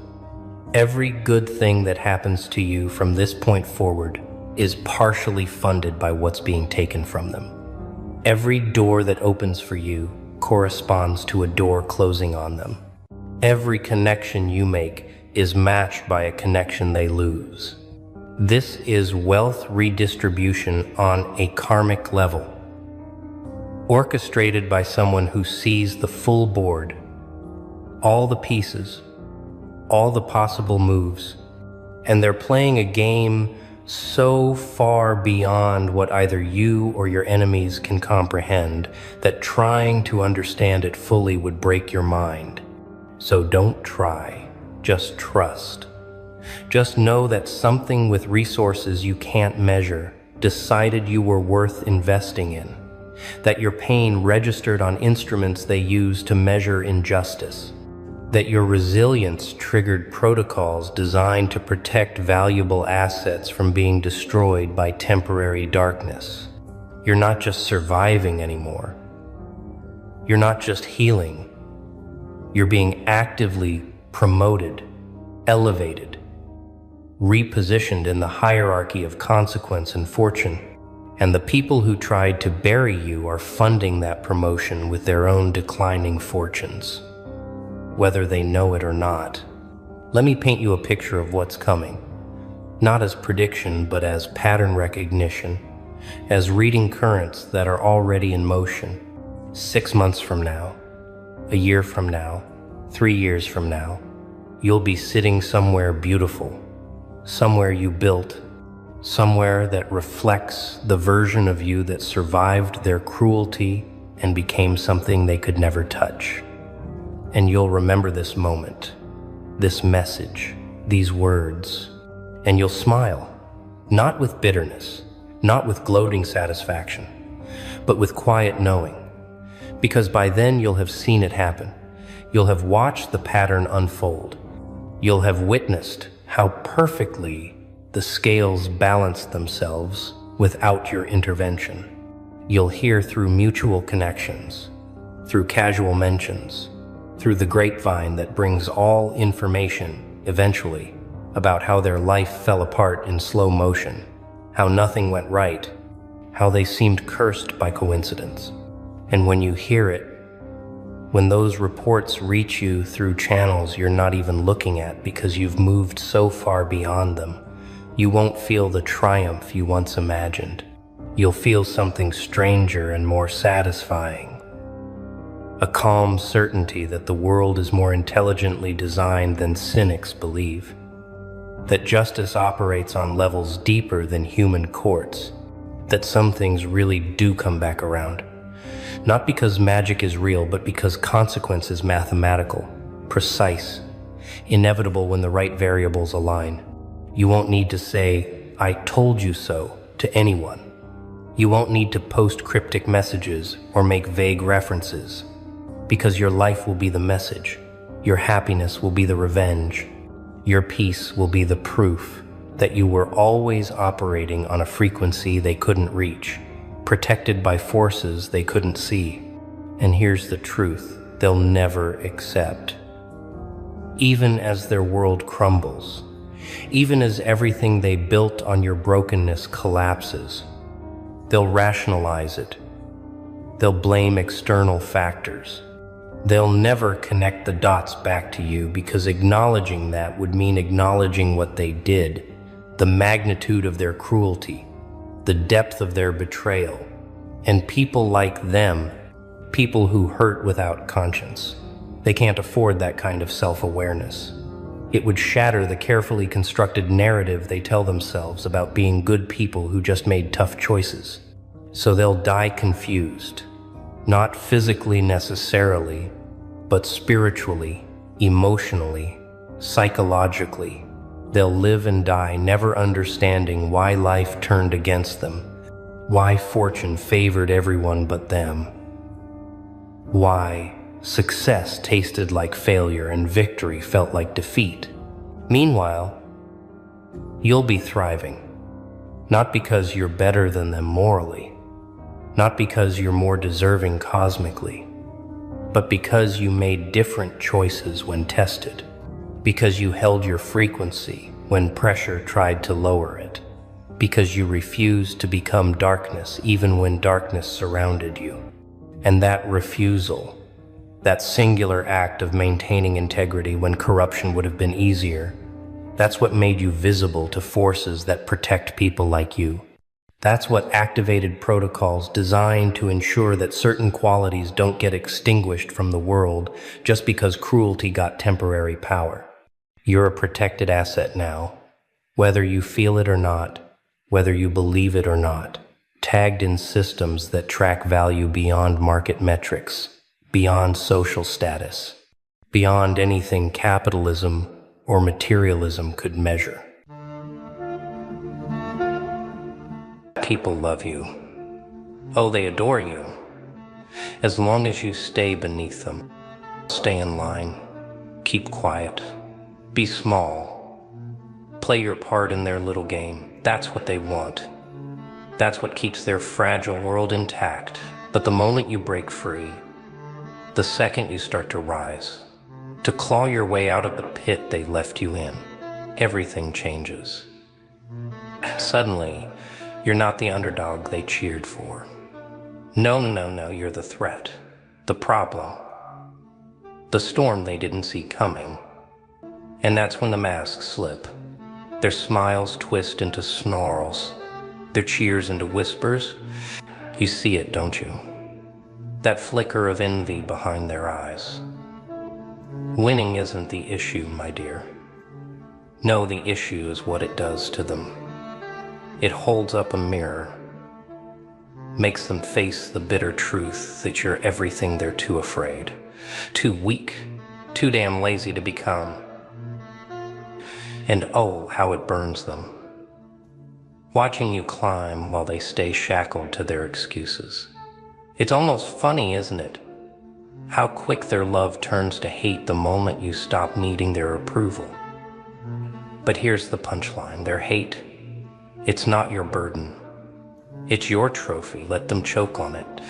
Every good thing that happens to you from this point forward is partially funded by what's being taken from them. Every door that opens for you corresponds to a door closing on them. Every connection you make is matched by a connection they lose. This is wealth redistribution on a karmic level, orchestrated by someone who sees the full board, all the pieces, all the possible moves, and they're playing a game so far beyond what either you or your enemies can comprehend that trying to understand it fully would break your mind. So don't try, just trust. Just know that something with resources you can't measure decided you were worth investing in, that your pain registered on instruments they use to measure injustice, that your resilience triggered protocols designed to protect valuable assets from being destroyed by temporary darkness. You're not just surviving anymore. You're not just healing. You're being actively promoted, elevated, repositioned in the hierarchy of consequence and fortune. And the people who tried to bury you are funding that promotion with their own declining fortunes, whether they know it or not. Let me paint you a picture of what's coming, not as prediction, but as pattern recognition, as reading currents that are already in motion. 6 months from now, a year from now, 3 years from now, you'll be sitting somewhere beautiful, somewhere you built, somewhere that reflects the version of you that survived their cruelty and became something they could never touch. And you'll remember this moment, this message, these words, and you'll smile, not with bitterness, not with gloating satisfaction, but with quiet knowing. Because by then you'll have seen it happen. You'll have watched the pattern unfold. You'll have witnessed how perfectly the scales balance themselves without your intervention. You'll hear through mutual connections, through casual mentions, through the grapevine that brings all information, eventually, about how their life fell apart in slow motion, how nothing went right, how they seemed cursed by coincidence. And when you hear it, when those reports reach you through channels you're not even looking at because you've moved so far beyond them, you won't feel the triumph you once imagined. You'll feel something stranger and more satisfying. A calm certainty that the world is more intelligently designed than cynics believe. That justice operates on levels deeper than human courts. That some things really do come back around. Not because magic is real, but because consequence is mathematical, precise, inevitable when the right variables align. You won't need to say, "I told you so," to anyone. You won't need to post cryptic messages or make vague references, because your life will be the message. Your happiness will be the revenge. Your peace will be the proof that you were always operating on a frequency they couldn't reach, protected by forces they couldn't see. And here's the truth they'll never accept. Even as their world crumbles, even as everything they built on your brokenness collapses, they'll rationalize it. They'll blame external factors. They'll never connect the dots back to you because acknowledging that would mean acknowledging what they did, the magnitude of their cruelty, the depth of their betrayal, and people like them, people who hurt without conscience. They can't afford that kind of self-awareness. It would shatter the carefully constructed narrative they tell themselves about being good people who just made tough choices. So they'll die confused. Not physically necessarily, but spiritually, emotionally, psychologically. They'll live and die never understanding why life turned against them, why fortune favored everyone but them, why success tasted like failure and victory felt like defeat. Meanwhile, you'll be thriving, not because you're better than them morally, not because you're more deserving cosmically, but because you made different choices when tested, because you held your frequency when pressure tried to lower it, because you refused to become darkness even when darkness surrounded you. And that refusal, that singular act of maintaining integrity when corruption would have been easier, That's what made you visible to forces that protect people like you. That's what activated protocols designed to ensure that certain qualities don't get extinguished from the world just because cruelty got temporary power. You're a protected asset now, whether you feel it or not, whether you believe it or not, tagged in systems that track value beyond market metrics, beyond social status, beyond anything capitalism or materialism could measure. People love you. Oh, they adore you. As long as you stay beneath them. Stay in line. Keep quiet. Be small. Play your part in their little game. That's what they want. That's what keeps their fragile world intact. But the moment you break free, the second you start to rise, to claw your way out of the pit they left you in, everything changes. Suddenly, you're not the underdog they cheered for. No, you're the threat, the problem, the storm they didn't see coming. And that's when the masks slip. Their smiles twist into snarls, their cheers into whispers. You see it, don't you? That flicker of envy behind their eyes. Winning isn't the issue, my dear. No, the issue is what it does to them. It holds up a mirror, makes them face the bitter truth that you're everything they're too afraid, too weak, too damn lazy to become. And oh, how it burns them. Watching you climb while they stay shackled to their excuses. It's almost funny, isn't it? How quick their love turns to hate the moment you stop needing their approval. But here's the punchline, their hate, it's not your burden. It's your trophy. Let them choke on it.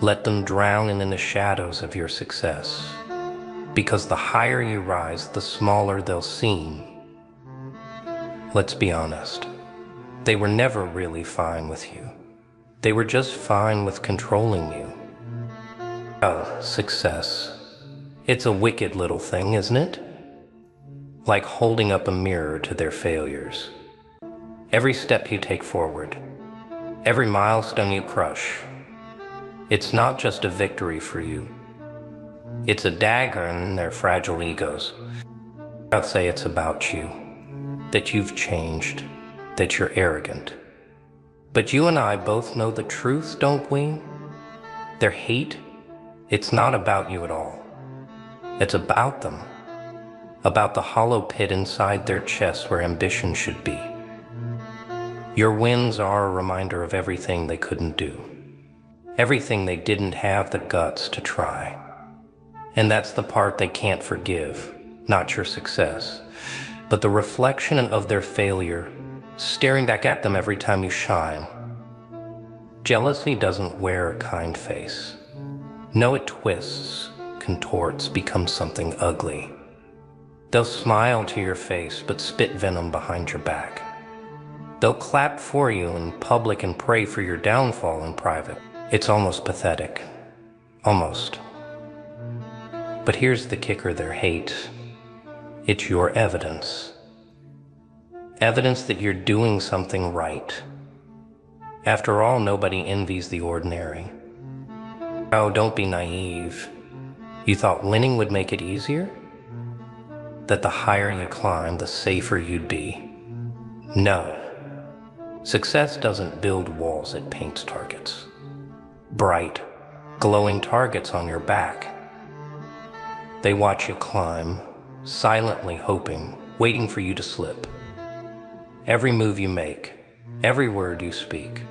Let them drown in the shadows of your success. Because the higher you rise, the smaller they'll seem. Let's be honest. They were never really fine with you. They were just fine with controlling you. Oh, success. It's a wicked little thing, isn't it? Like holding up a mirror to their failures. Every step you take forward, every milestone you crush, it's not just a victory for you. It's a dagger in their fragile egos. I'd say it's about you, that you've changed, that you're arrogant. But you and I both know the truth, don't we? Their hate, it's not about you at all. It's about them, about the hollow pit inside their chest where ambition should be. Your wins are a reminder of everything they couldn't do, everything they didn't have the guts to try. And that's the part they can't forgive, not your success, but the reflection of their failure, staring back at them every time you shine. Jealousy doesn't wear a kind face. No, it twists, contorts, becomes something ugly. They'll smile to your face, but spit venom behind your back. They'll clap for you in public and pray for your downfall in private. It's almost pathetic. Almost. But here's the kicker, their hate. It's your evidence. Evidence that you're doing something right. After all, nobody envies the ordinary. Oh, don't be naive. You thought winning would make it easier? That the higher you climb, the safer you'd be? No. Success doesn't build walls, it paints targets. Bright, glowing targets on your back. They watch you climb, silently hoping, waiting for you to slip. Every move you make, every word you speak,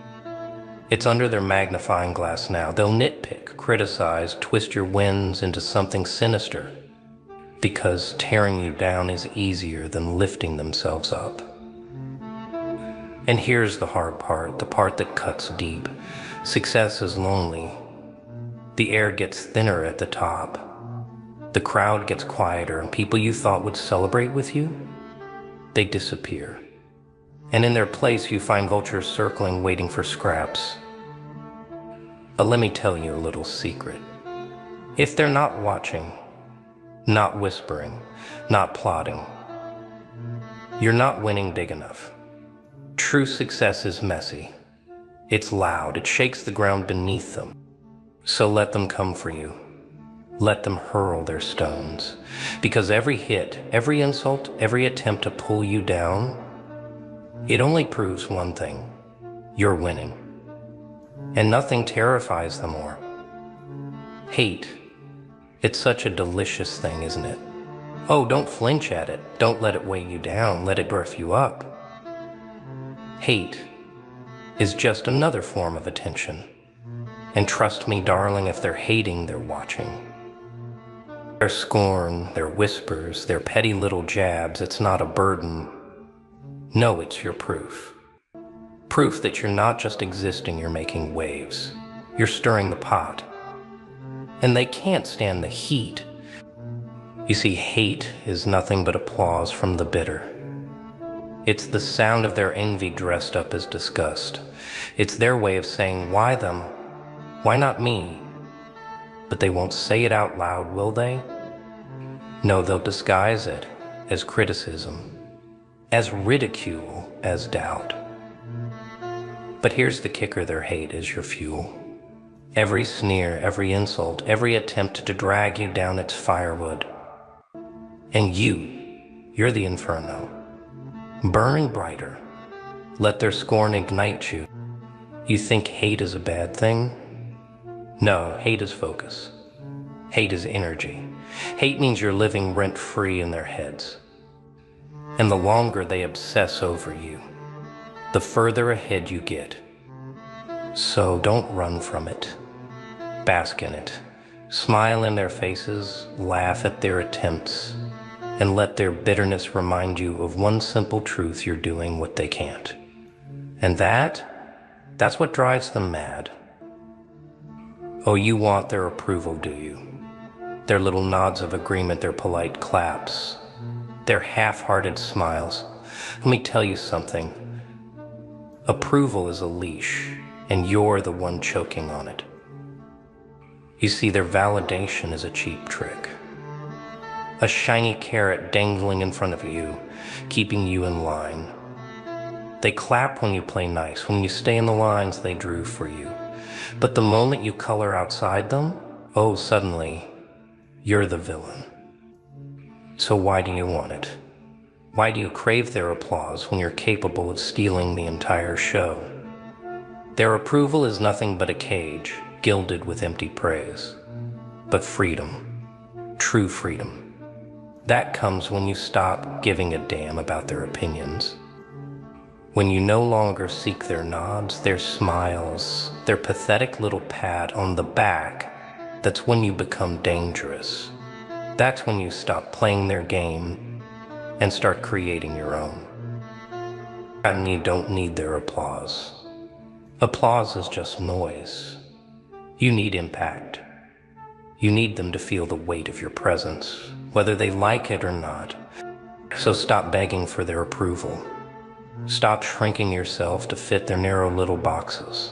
it's under their magnifying glass now. They'll nitpick, criticize, twist your wins into something sinister, because tearing you down is easier than lifting themselves up. And here's the hard part, the part that cuts deep. Success is lonely. The air gets thinner at the top. The crowd gets quieter, and people you thought would celebrate with you, they disappear. And in their place, you find vultures circling, waiting for scraps. But let me tell you a little secret. If they're not watching, not whispering, not plotting, You're not winning big enough. True success is messy. It's loud. It shakes the ground beneath them. So let them come for you. Let them hurl their stones. Because every hit, every insult, every attempt to pull you down, it only proves one thing. You're winning. And nothing terrifies them more. Hate. It's such a delicious thing, isn't it? Oh, don't flinch at it. Don't let it weigh you down. Let it birth you up. Hate is just another form of attention. And trust me, darling, if they're hating, they're watching. Their scorn, their whispers, their petty little jabs, it's not a burden. No, it's your proof. Proof that you're not just existing, you're making waves. You're stirring the pot. And they can't stand the heat. You see, hate is nothing but applause from the bitter. It's the sound of their envy dressed up as disgust. It's their way of saying, why them? Why not me? But they won't say it out loud, will they? No, they'll disguise it as criticism, as ridicule, as doubt. But here's the kicker, their hate is your fuel. Every sneer, every insult, every attempt to drag you down, it's firewood. And you're the inferno. Burn brighter. Let their scorn ignite you. You think hate is a bad thing? No, hate is focus. Hate is energy. Hate means you're living rent-free in their heads. And the longer they obsess over you, the further ahead you get. So don't run from it. Bask in it. Smile in their faces, laugh at their attempts, and let their bitterness remind you of one simple truth: you're doing what they can't. And that's what drives them mad. Oh, you want their approval, do you? Their little nods of agreement, their polite claps, their half-hearted smiles. Let me tell you something. Approval is a leash, and you're the one choking on it. You see, their validation is a cheap trick. A shiny carrot dangling in front of you, keeping you in line. They clap when you play nice. When you stay in the lines they drew for you. But the moment you color outside them, oh, suddenly, you're the villain. So why do you want it? Why do you crave their applause when you're capable of stealing the entire show? Their approval is nothing but a cage, gilded with empty praise. But freedom, true freedom, that comes when you stop giving a damn about their opinions. When you no longer seek their nods, their smiles, their pathetic little pat on the back, that's when you become dangerous. That's when you stop playing their game and start creating your own. And you don't need their applause. Applause is just noise. You need impact. You need them to feel the weight of your presence, whether they like it or not. So stop begging for their approval. Stop shrinking yourself to fit their narrow little boxes.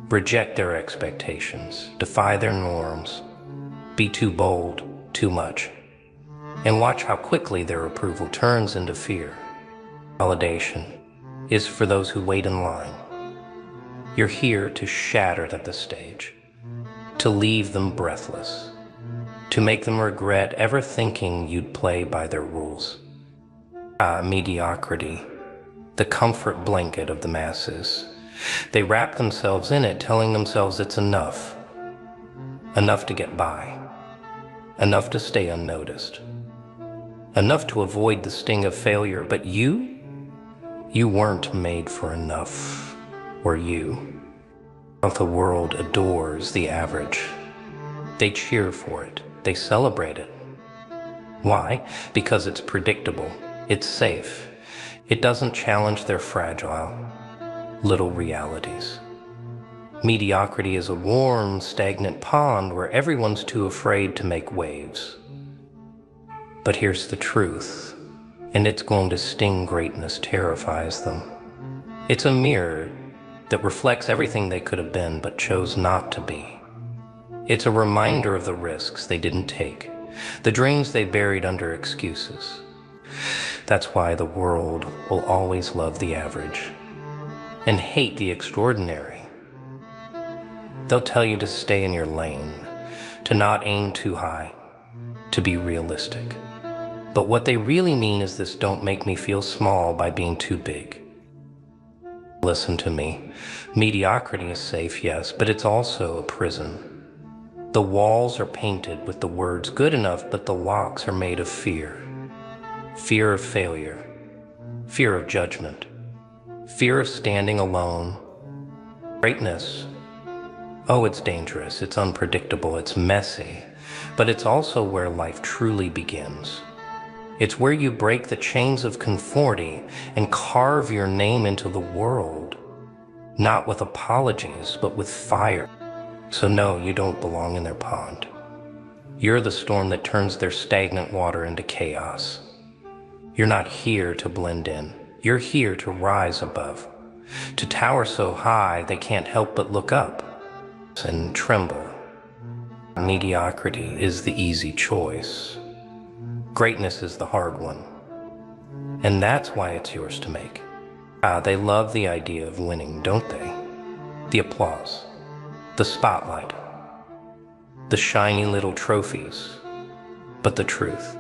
Reject their expectations. Defy their norms. Be too bold, too much. And watch how quickly their approval turns into fear. Validation is for those who wait in line. You're here to shatter the stage, to leave them breathless, to make them regret ever thinking you'd play by their rules. Mediocrity, the comfort blanket of the masses. They wrap themselves in it, telling themselves it's enough. Enough to get by. Enough to stay unnoticed. Enough to avoid the sting of failure. But you weren't made for enough, were you? The world adores the average. They cheer for it. They celebrate it. Why? Because it's predictable. It's safe. It doesn't challenge their fragile little realities. Mediocrity is a warm, stagnant pond where everyone's too afraid to make waves. But here's the truth, and it's going to sting. Greatness terrifies them. It's a mirror that reflects everything they could have been but chose not to be. It's a reminder of the risks they didn't take, the dreams they buried under excuses, That's why the world will always love the average and hate the extraordinary. They'll tell you to stay in your lane, to not aim too high, to be realistic. But what they really mean is this: don't make me feel small by being too big. Listen to me. Mediocrity is safe, yes, but it's also a prison. The walls are painted with the words good enough, but the locks are made of fear. Fear of failure, fear of judgment, fear of standing alone. Greatness, oh, it's dangerous, it's unpredictable, it's messy, but it's also where life truly begins. It's where you break the chains of conformity and carve your name into the world, not with apologies, but with fire. So no, you don't belong in their pond. You're the storm that turns their stagnant water into chaos. You're not here to blend in. You're here to rise above, to tower so high they can't help but look up and tremble. Mediocrity is the easy choice. Greatness is the hard one. And that's why it's yours to make. They love the idea of winning, don't they? The applause, the spotlight, the shiny little trophies. But the truth,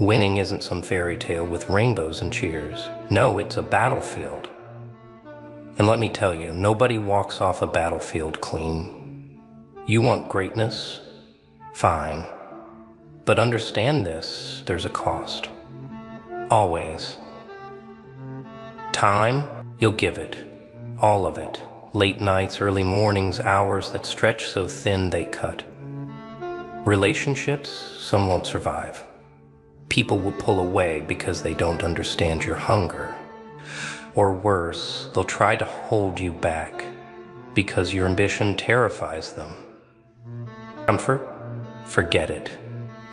winning isn't some fairy tale with rainbows and cheers. No, it's a battlefield. And let me tell you, nobody walks off a battlefield clean. You want greatness? Fine. But understand this, there's a cost. Always. Time, you'll give it. All of it. Late nights, early mornings, hours that stretch so thin they cut. Relationships, some won't survive. People will pull away because they don't understand your hunger. Or worse, they'll try to hold you back because your ambition terrifies them. Comfort? Forget it.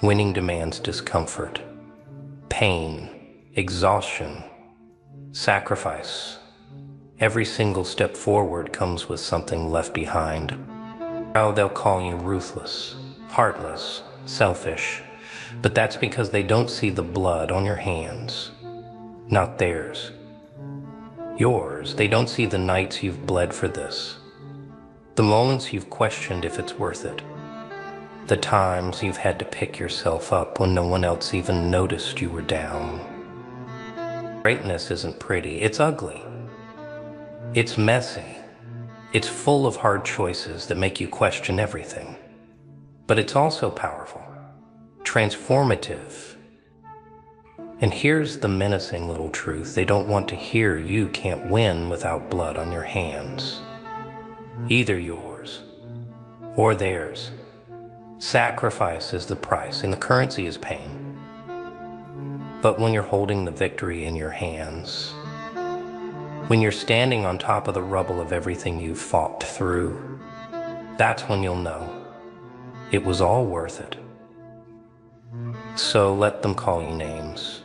Winning demands discomfort, pain, exhaustion, sacrifice. Every single step forward comes with something left behind. Now they'll call you ruthless, heartless, selfish, but that's because they don't see the blood on your hands, not theirs. Yours. They don't see the nights you've bled for this, the moments you've questioned if it's worth it. The times you've had to pick yourself up when no one else even noticed you were down. Greatness isn't pretty, it's ugly. It's messy. It's full of hard choices that make you question everything. But it's also powerful, transformative. And here's the menacing little truth: they don't want to hear you can't win without blood on your hands. Either yours or theirs. Sacrifice is the price, and the currency is pain. But when you're holding the victory in your hands, when you're standing on top of the rubble of everything you've fought through, that's when you'll know it was all worth it. So let them call you names.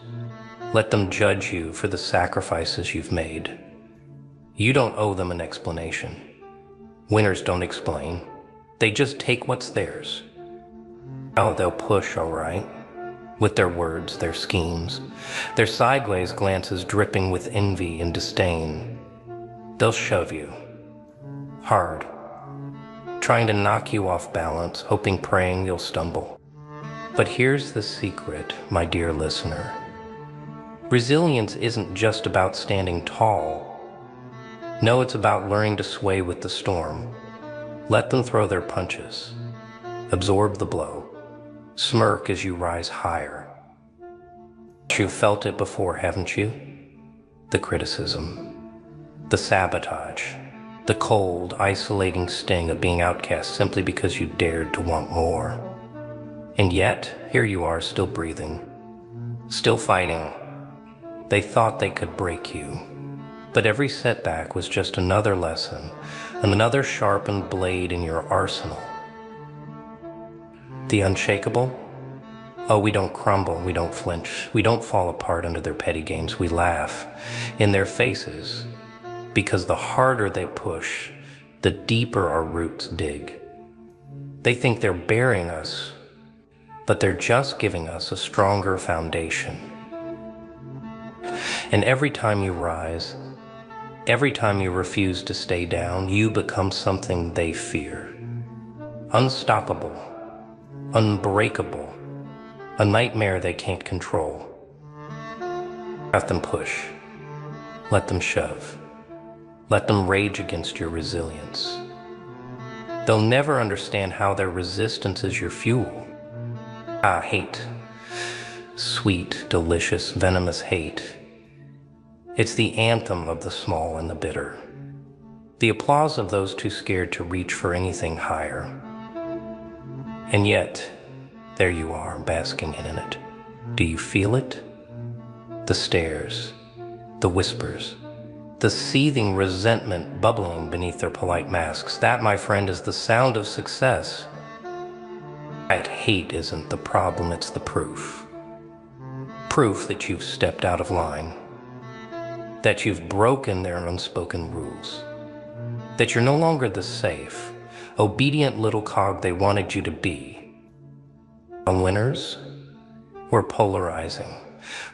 Let them judge you for the sacrifices you've made. You don't owe them an explanation. Winners don't explain. They just take what's theirs. Oh, they'll push, all right, with their words, their schemes, their sideways glances dripping with envy and disdain. They'll shove you, hard, trying to knock you off balance, hoping, praying you'll stumble. But here's the secret, my dear listener. Resilience isn't just about standing tall. No, it's about learning to sway with the storm. Let them throw their punches. Absorb the blow. Smirk as you rise higher. You've felt it before, haven't you? The criticism, the sabotage, the cold, isolating sting of being outcast simply because you dared to want more. And yet, here you are, still breathing, still fighting. They thought they could break you, but every setback was just another lesson, and another sharpened blade in your arsenal. The unshakable? Oh, we don't crumble, we don't flinch, we don't fall apart under their petty games. We laugh in their faces, because the harder they push, the deeper our roots dig. They think they're burying us, but they're just giving us a stronger foundation. And every time you rise, every time you refuse to stay down, you become something they fear. Unstoppable, unbreakable, a nightmare they can't control. Let them push. Let them shove. Let them rage against your resilience. They'll never understand how their resistance is your fuel. Hate. Sweet, delicious, venomous hate. It's the anthem of the small and the bitter. The applause of those too scared to reach for anything higher. And yet, there you are, basking in it. Do you feel it? The stares, the whispers, the seething resentment bubbling beneath their polite masks. That, my friend, is the sound of success. That hate isn't the problem, it's the proof. Proof that you've stepped out of line, that you've broken their unspoken rules, that you're no longer the safe, obedient little cog they wanted you to be. On winners, we're polarizing.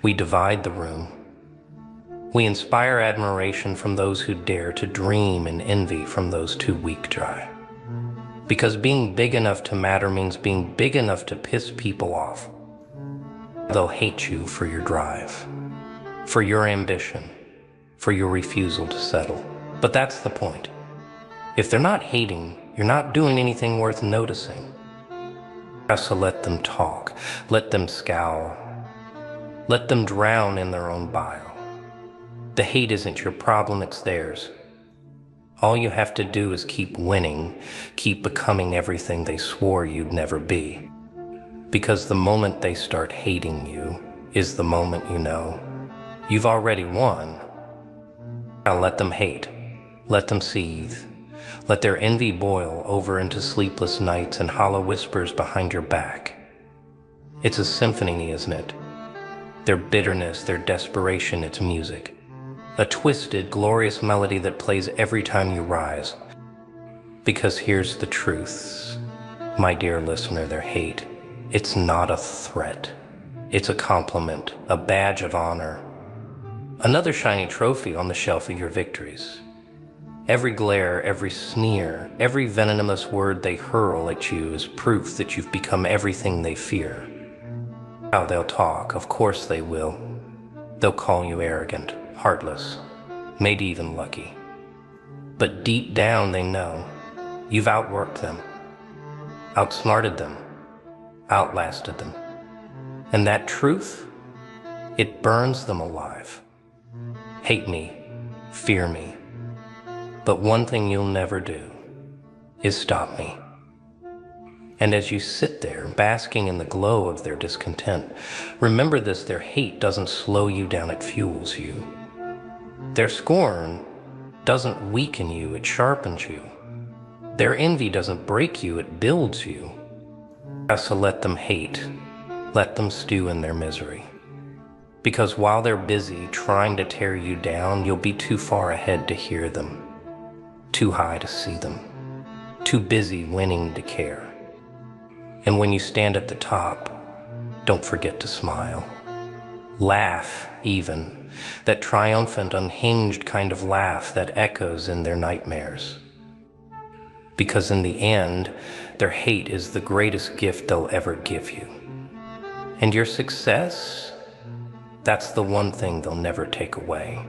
We divide the room. We inspire admiration from those who dare to dream and envy from those too weak to try. Because being big enough to matter means being big enough to piss people off. They'll hate you for your drive, for your ambition, for your refusal to settle. But that's the point. If they're not hating, you're not doing anything worth noticing. So let them talk, let them scowl, let them drown in their own bile. The hate isn't your problem, it's theirs. All you have to do is keep winning, keep becoming everything they swore you'd never be. Because the moment they start hating you is the moment you know you've already won. Now let them hate, let them seethe, let their envy boil over into sleepless nights and hollow whispers behind your back. It's a symphony, isn't it? Their bitterness, their desperation, it's music. A twisted, glorious melody that plays every time you rise. Because here's the truth, my dear listener, their hate, it's not a threat. It's a compliment, a badge of honor. Another shiny trophy on the shelf of your victories. Every glare, every sneer, every venomous word they hurl at you is proof that you've become everything they fear. How they'll talk, of course they will. They'll call you arrogant, heartless, maybe even lucky. But deep down they know you've outworked them, outsmarted them, outlasted them. And that truth, it burns them alive. Hate me, fear me. But one thing you'll never do is stop me. And as you sit there, basking in the glow of their discontent, remember this: their hate doesn't slow you down, it fuels you. Their scorn doesn't weaken you, it sharpens you. Their envy doesn't break you, it builds you. So let them hate, let them stew in their misery. Because while they're busy trying to tear you down, you'll be too far ahead to hear them, too high to see them, too busy winning to care. And when you stand at the top, don't forget to smile. Laugh even, that triumphant, unhinged kind of laugh that echoes in their nightmares. Because in the end, their hate is the greatest gift they'll ever give you. And your success, that's the one thing they'll never take away.